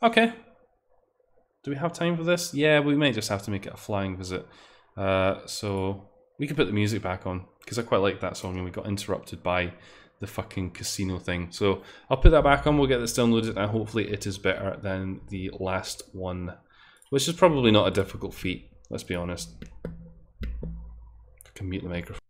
Okay. Do we have time for this? Yeah, we may just have to make it a flying visit. So we can put the music back on because I quite like that song and we got interrupted by the fucking casino thing. So I'll put that back on, we'll get this downloaded and hopefully it is better than the last one. Which is probably not a difficult feat, let's be honest. I can mute the microphone.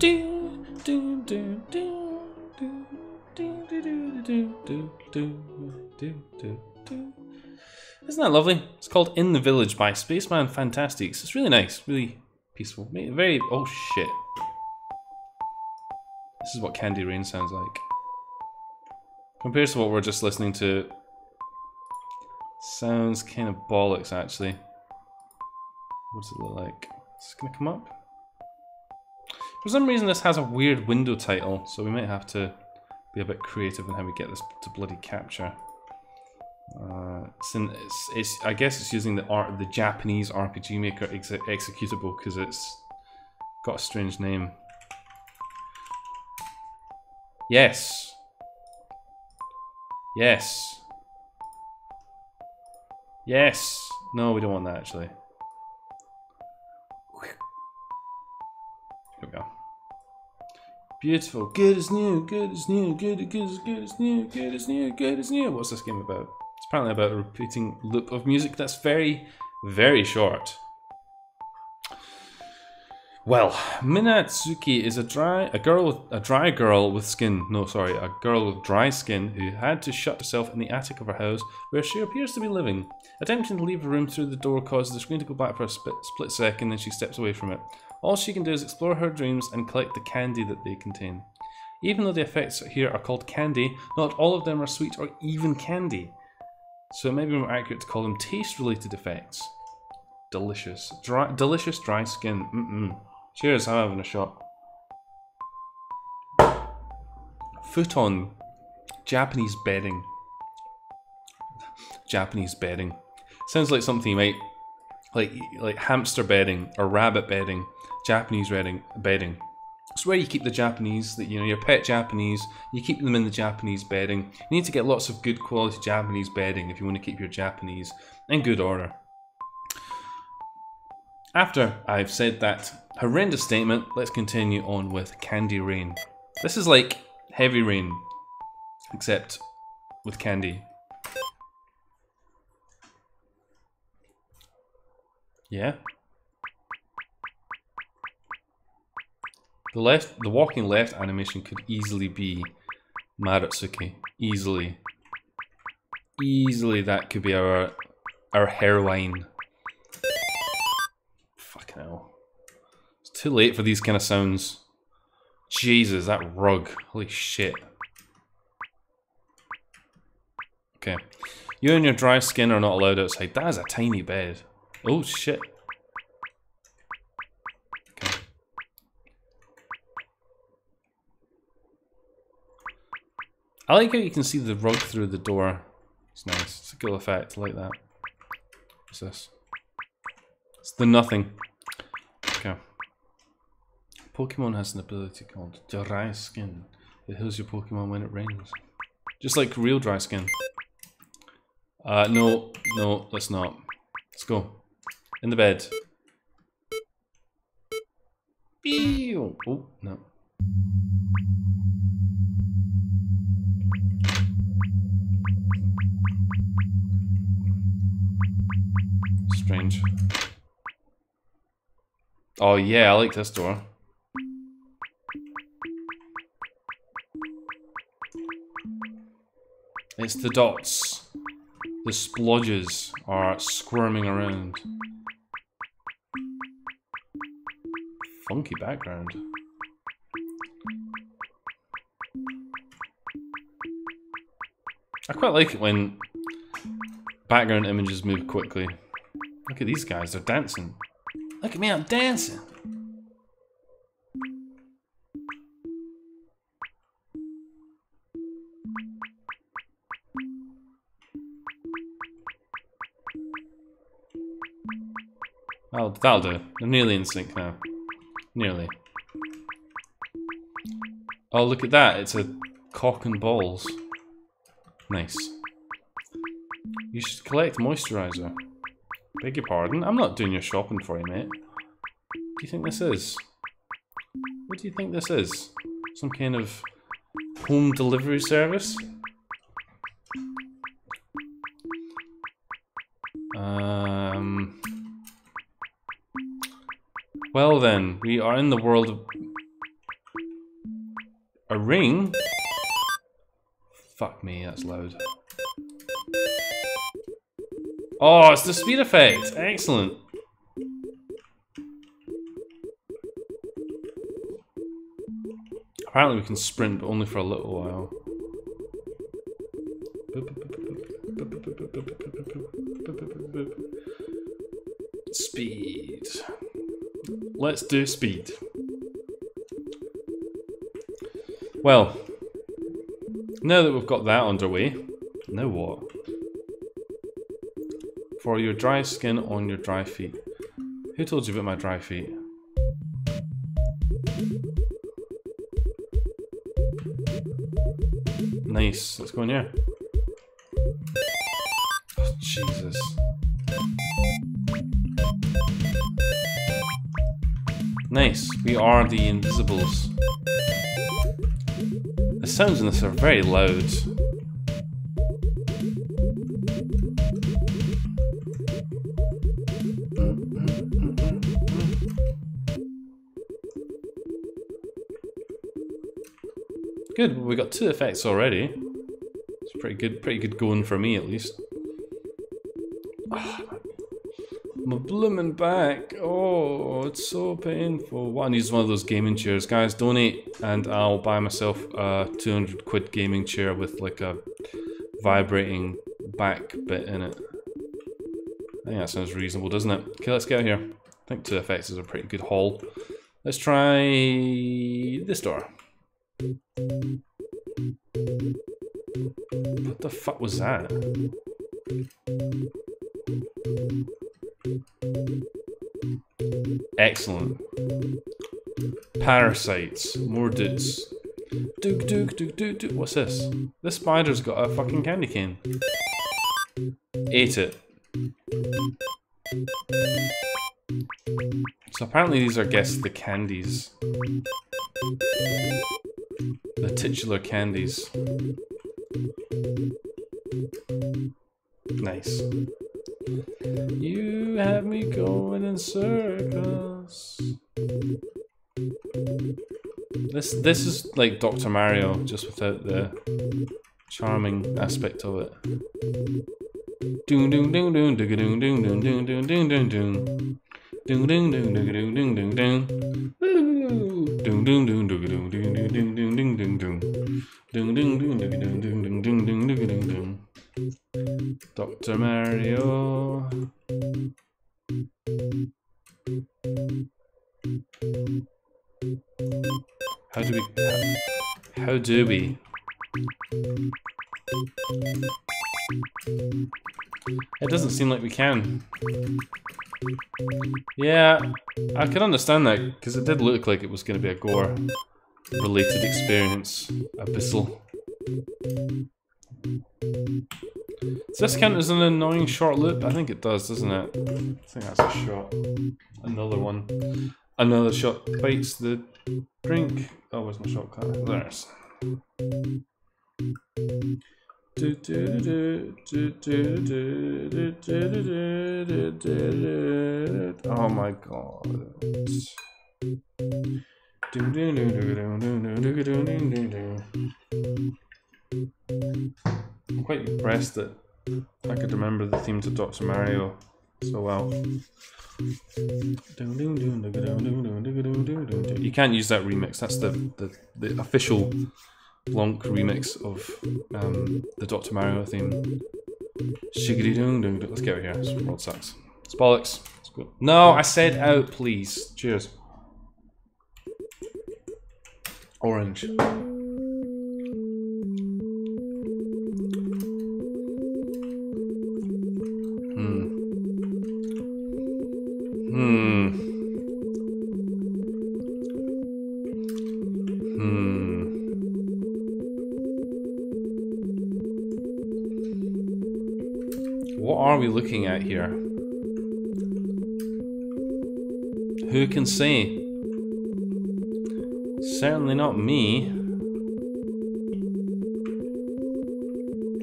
Isn't that lovely? It's called In the Village by Spaceman Fantastics. It's really nice, really peaceful. Very. Oh shit. This is what Candy Rain sounds like. Compared to what we're just listening to, sounds kind of bollocks actually. What does it look like? Is it gonna come up? For some reason this has a weird window title, so we might have to be a bit creative in how we get this to bloody capture. I guess it's using the Japanese RPG Maker executable because it's got a strange name. Yes. Yes. Yes. No, we don't want that actually. Here we go. Beautiful. Good as new. Good as new. Good as new. Good as new. Good as new. What's this game about? It's apparently about a repeating loop of music that's very, very short. Well, Minatsuki is a dry girl with dry skin who had to shut herself in the attic of her house where she appears to be living. Attempting to leave the room through the door causes the screen to go back for a split second, then she steps away from it. All she can do is explore her dreams and collect the candy that they contain. Even though the effects here are called candy, not all of them are sweet or even candy. So it may be more accurate to call them taste-related effects. Delicious. Delicious dry skin. Cheers, I'm having a shot. Futon. Japanese bedding. Japanese bedding. Sounds like something you might... Like hamster bedding or rabbit bedding. Japanese bedding. It's where you keep the Japanese, your pet Japanese, you keep them in the Japanese bedding. You need to get lots of good quality Japanese bedding if you want to keep your Japanese in good order. After I've said that horrendous statement, let's continue on with Candy Rain. This is like Heavy Rain, except with candy. Yeah. The walking left animation could easily be Maratsuki. Easily that could be our heroine. Fucking hell. It's too late for these kind of sounds. Jesus, that rug. Holy shit. Okay. You and your dry skin are not allowed outside. That is a tiny bed. Oh shit. Okay. I like how you can see the rug through the door. It's nice. It's a cool effect. I like that. What's this? It's the nothing. Okay. Pokemon has an ability called Dry Skin. It heals your Pokemon when it rains. Just like real dry skin. No, let's not. Let's go. In the bed. Oh, no. Strange. Oh yeah, I like this door. It's the dots. The splodges are squirming around. Funky background. I quite like it when background images move quickly. Look at these guys, they're dancing. Look at me, I'm dancing. Oh, that'll do. They're nearly in sync now. Nearly. Oh, look at that. It's a cock and balls. Nice. You should collect moisturizer. Beg your pardon? I'm not doing your shopping for you, mate. What do you think this is? What do you think this is? Some kind of home delivery service? Well then, we are in the world of ring. Fuck me, that's loud. Oh, it's the speed effect. Excellent. Apparently we can sprint, but only for a little while. Speed. Let's do speed. Well, now that we've got that underway, now what? For your dry skin on your dry feet. Who told you about my dry feet? Nice, let's go in here. Oh, Jesus. Nice, we are the Invisibles. The sounds in this are very loud. Good, we got 2 effects already. It's pretty good going for me at least. My bloomin' back. Oh, it's so painful. What I need is one of those gaming chairs. Guys, donate and I'll buy myself a 200 quid gaming chair with like a vibrating back bit in it. I think that sounds reasonable, doesn't it? Okay, let's get out here. I think 2 effects is a pretty good haul. Let's try this door. What the fuck was that? Excellent. Parasites. More dudes. Duke, duke, duke, duke, duke. What's this? This spider's got a fucking candy cane. Ate it. So apparently these are, I guess, the candies. The titular candies. Nice. You have me going in circles. This is like Dr. Mario, just without the charming aspect of it. Doon doon doon doon doon doon doon doon doon doon doon doon doon. Doon doon doon doon doon doon doon doon. Doon doon doon doon doon doon doon doon doon doon doon doon. Doon doon doon doon doon doon doon doon doon doon doon. Dr. Mario. How do we? It doesn't seem like we can. Yeah, I can understand that, because it did look like it was going to be a gore-related experience. Abyssal. Does this count as an annoying short loop? I think it does, doesn't it? I think that's a shot. Another one. Another shot bites the drink. Oh, where's my shortcut? There's. Oh my god. I'm quite impressed that I could remember the theme to Dr. Mario so well. You can't use that remix, that's the official Blanc remix of the Dr. Mario theme. Shiggity doong doong doong. Let's get out of here. This world sucks. It's bollocks. Let's go. No, I said out, please. Cheers. Orange. What are we looking at here? Who can say? Certainly not me.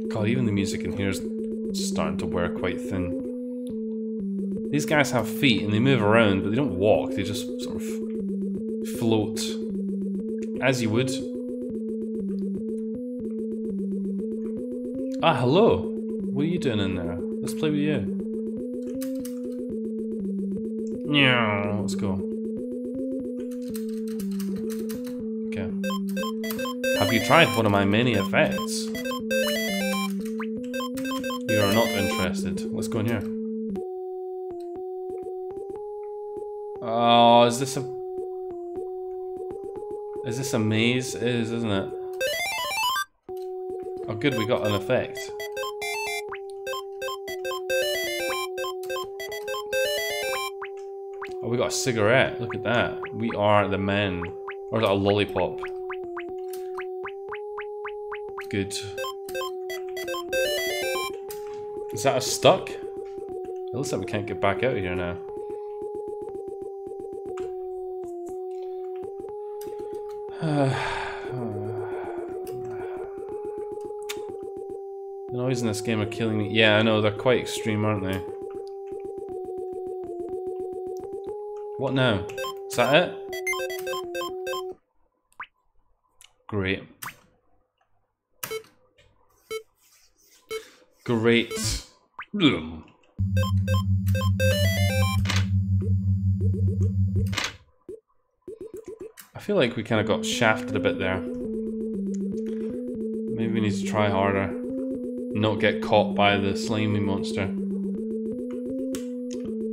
God, even the music in here is starting to wear quite thin. These guys have feet and they move around, but they don't walk, they just sort of float. As you would. Ah, hello. What are you doing in there? Let's play with you. Yeah, let's go. Okay. Have you tried one of my many effects? You are not interested. Let's go in here. Oh, is this a maze? It is, isn't it? Oh good, we got an effect. Oh, we got a cigarette. Look at that. We are the men. Or is that a lollipop? Good. Is that us stuck? It looks like we can't get back out of here now. The noise in this game are killing me. Yeah, I know, they're quite extreme, aren't they? What now? Is that it? Great. Great. Ugh. I feel like we kind of got shafted a bit there. Maybe we need to try harder. Not get caught by the slimy monster.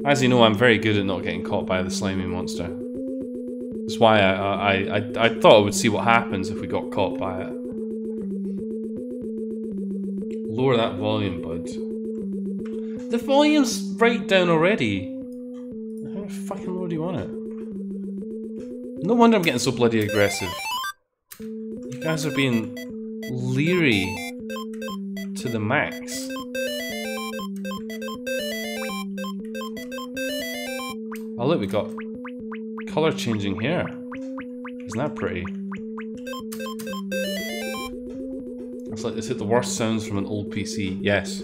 As you know, I'm very good at not getting caught by the slimy monster. That's why I thought I would see what happens if we got caught by it. Lower that volume, bud. The volume's right down already. How fucking low do you want it? No wonder I'm getting so bloody aggressive. You guys are being leery to the max. Oh look, we got colour changing hair. Isn't that pretty? It's like, is it the worst sounds from an old PC? Yes.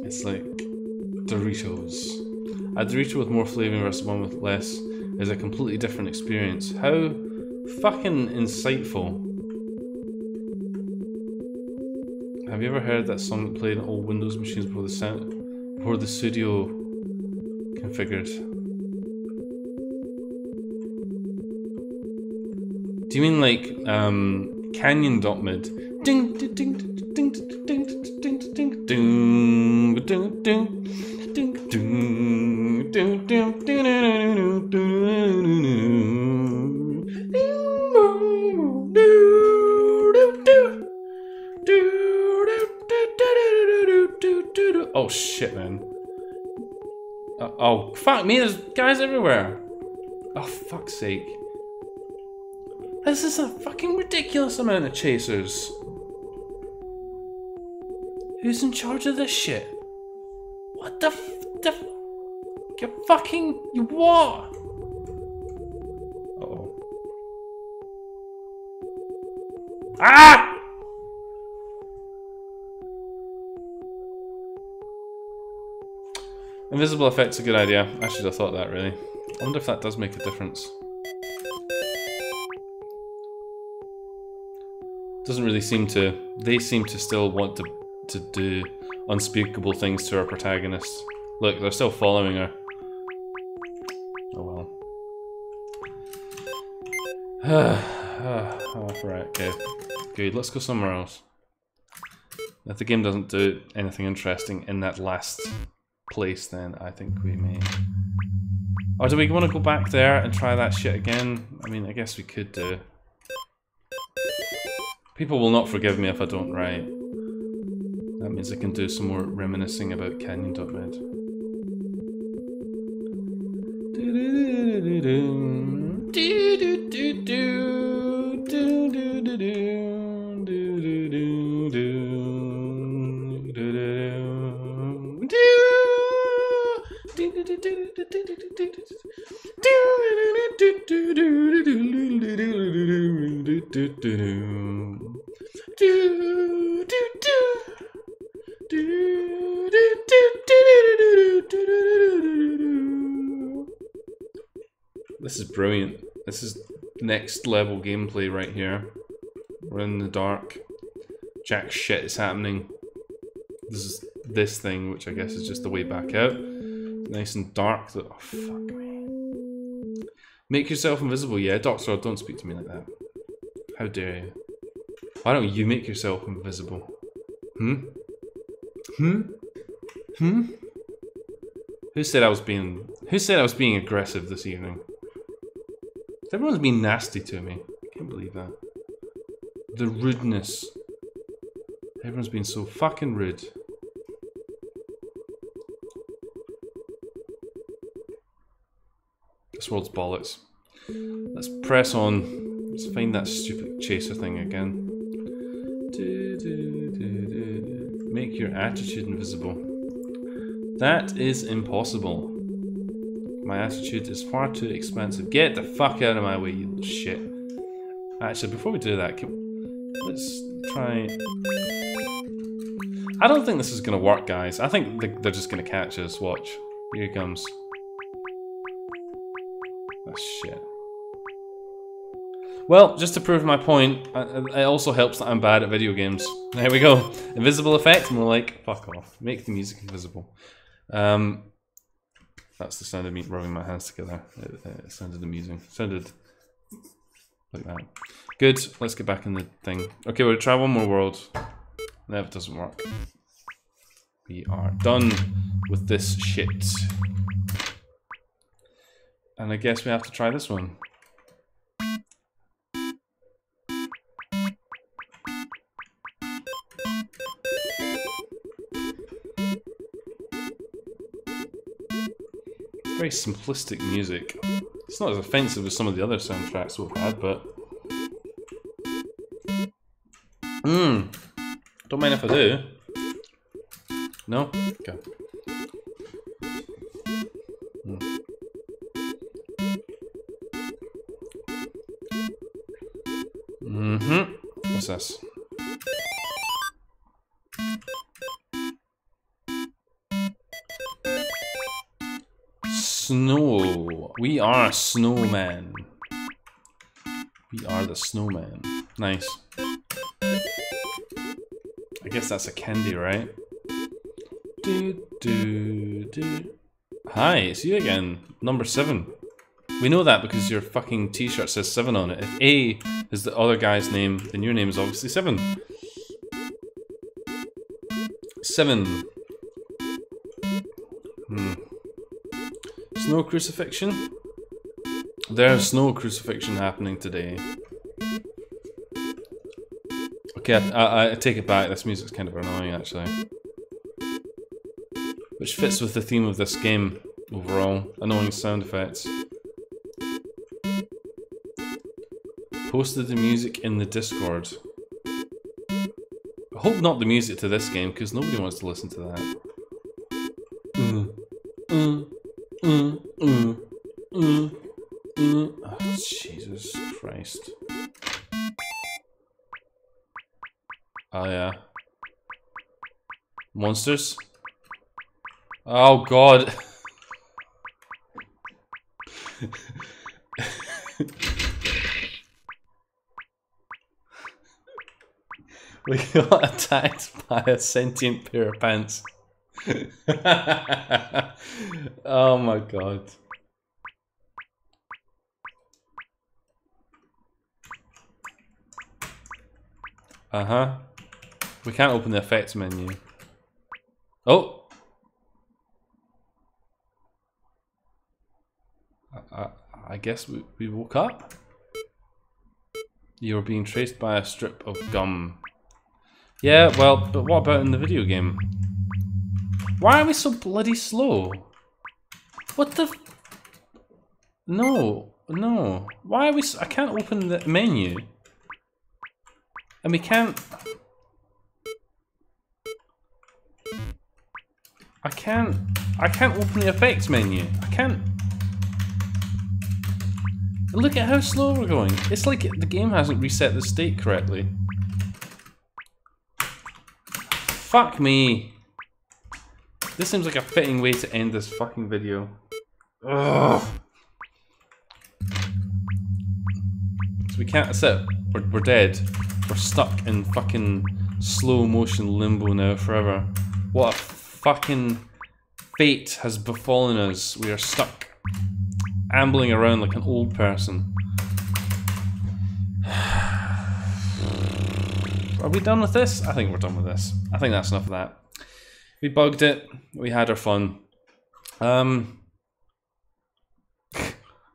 It's like Doritos. A Dorito with more flavour versus one with less is a completely different experience. How fucking insightful. Have you ever heard that song that played on old Windows machines before the studio configured? Do you mean like Canyon.mid? Ding ding ding ding ding ding ding ding ding ding Oh shit, man. Oh, fuck me, there's guys everywhere. Oh, fuck's sake. This is a fucking ridiculous amount of chasers. Who's in charge of this shit? What the you fucking... You what? Uh-oh. Ah! Invisible effect's a good idea. I should have thought that, really. I wonder if that does make a difference. Doesn't really seem to. They seem to still want to do unspeakable things to our protagonist. Look, they're still following her. Oh well. Oh, right, okay. Good, let's go somewhere else. If the game doesn't do anything interesting in that last place, then I think we may... Or do we want to go back there and try that shit again? I mean, I guess we could do. People will not forgive me if I don't write. That means I can do some more reminiscing about Canyon.mid. This is brilliant. This is next level gameplay right here. We're in the dark. Jack shit is happening. This is this thing, which I guess is just the way back out. Nice and dark. Oh, fuck me. Make yourself invisible, yeah? Doctor, don't speak to me like that. How dare you? Why don't you make yourself invisible? Hmm? Hmm? Hmm? Who said I was being aggressive this evening? Everyone's been nasty to me. I can't believe that. The rudeness. Everyone's been so fucking rude. This world's bollocks. Let's press on. Let's find that stupid chaser thing again. Make your attitude invisible. That is impossible. My attitude is far too expensive. Get the fuck out of my way, you little shit. Actually, before we do that, let's try... I don't think this is going to work, guys. I think they're just going to catch us. Watch. Here he comes. Oh, shit. Well, just to prove my point, it also helps that I'm bad at video games. There we go. Invisible effect, and we're like, fuck off. Make the music invisible. That's the sound of me rubbing my hands together. It sounded amusing. It sounded like that. Good, let's get back in the thing. Okay, we'll try one more world. No, it doesn't work. We are done with this shit. And I guess we have to try this one. Very simplistic music. It's not as offensive as some of the other soundtracks we've had, but... Don't mind if I do. No? Okay. What's this? Snow. We are snowmen. We are the snowman. Nice. I guess that's a candy, right? Hi, it's you again. Number 7. We know that because your fucking t-shirt says 7 on it. If A is the other guy's name, then your name is obviously 7. 7. Snow crucifixion? There's no crucifixion happening today. Okay, I take it back. This music's kind of annoying, actually. Which fits with the theme of this game overall. Annoying sound effects. Posted the music in the Discord. I hope not the music to this game, because nobody wants to listen to that. Oh, Jesus Christ. Oh yeah. Monsters? Oh God. We got attacked by a sentient pair of pants. Oh my God. Uh-huh. We can't open the effects menu. Oh! I guess we woke up? You were being traced by a strip of gum. Yeah, well, but what about in the video game? Why are we so bloody slow? What the f— No, no. Why are we I can't open the menu. And we can't... I can't open the effects menu. I can't... Look at how slow we're going. It's like the game hasn't reset the state correctly. Fuck me. This seems like a fitting way to end this fucking video. Ugh. So we can't... That's it. We're dead. We're stuck in fucking slow motion limbo now forever. What a fucking fate has befallen us. We are stuck, ambling around like an old person. Are we done with this? I think we're done with this. I think that's enough of that. We bugged it. We had our fun.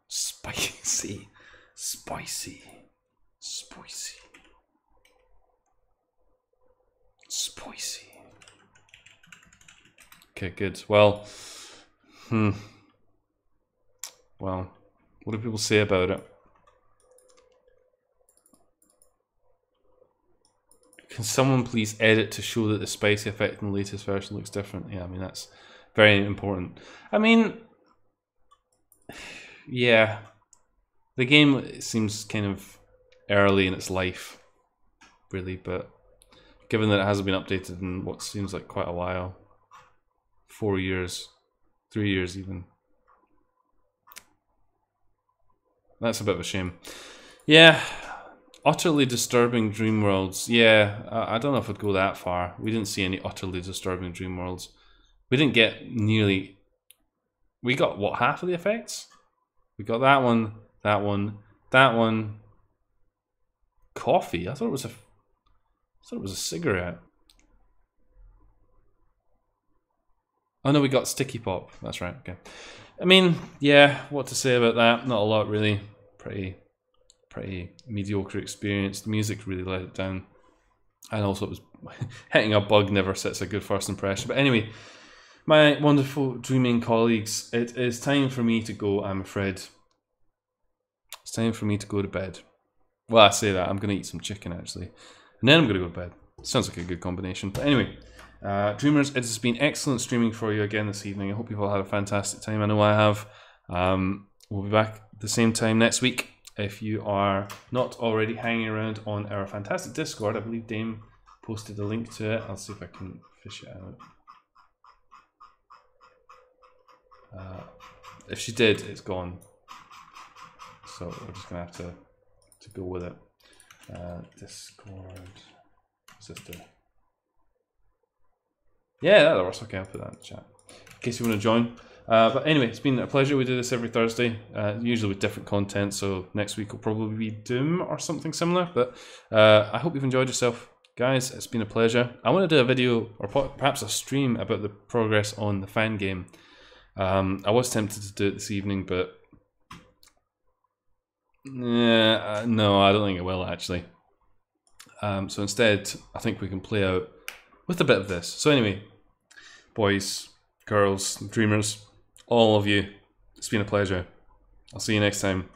Spicy. Spicy. Spicy. Spicy. Okay, good. Well, well, what do people say about it? Can someone please edit to show that the spicy effect in the latest version looks different? Yeah, I mean, that's very important. I mean, yeah, the game seems kind of early in its life, really, but given that it hasn't been updated in what seems like quite a while, 4 years, 3 years even, that's a bit of a shame. Yeah. Utterly disturbing dream worlds. Yeah, I don't know if I'd go that far. We didn't see any utterly disturbing dream worlds. We didn't get nearly... We got, what, half of the effects? We got that one, that one, that one. Coffee? I thought it was a cigarette. Oh no, we got Sticky Pop. That's right, okay. I mean, yeah, what to say about that? Not a lot, really. Pretty mediocre experience. The music really let it down, and also it was hitting a bug never sets a good first impression. But anyway, my wonderful dreaming colleagues, it is time for me to go. I'm afraid it's time for me to go to bed. Well, I say that I'm going to eat some chicken actually, and then I'm going to go to bed. Sounds like a good combination. But anyway, dreamers, it has been excellent streaming for you again this evening. I hope you've all had a fantastic time. I know I have. We'll be back at the same time next week. If you are not already hanging around on our fantastic Discord, I believe Dame posted a link to it. I'll see if I can fish it out. If she did, it's gone. So we're just going to have to go with it. Discord. Sister. Yeah, that works. Okay, I'll put that in the chat. In case you want to join. But anyway, it's been a pleasure. We do this every Thursday, usually with different content. So next week will probably be Doom or something similar. But I hope you've enjoyed yourself. Guys, it's been a pleasure. I want to do a video or perhaps a stream about the progress on the Fangame. I was tempted to do it this evening, but no, I don't think it will actually. So instead, I think we can play out with a bit of this. So anyway, boys, girls, dreamers, all of you, it's been a pleasure. I'll see you next time.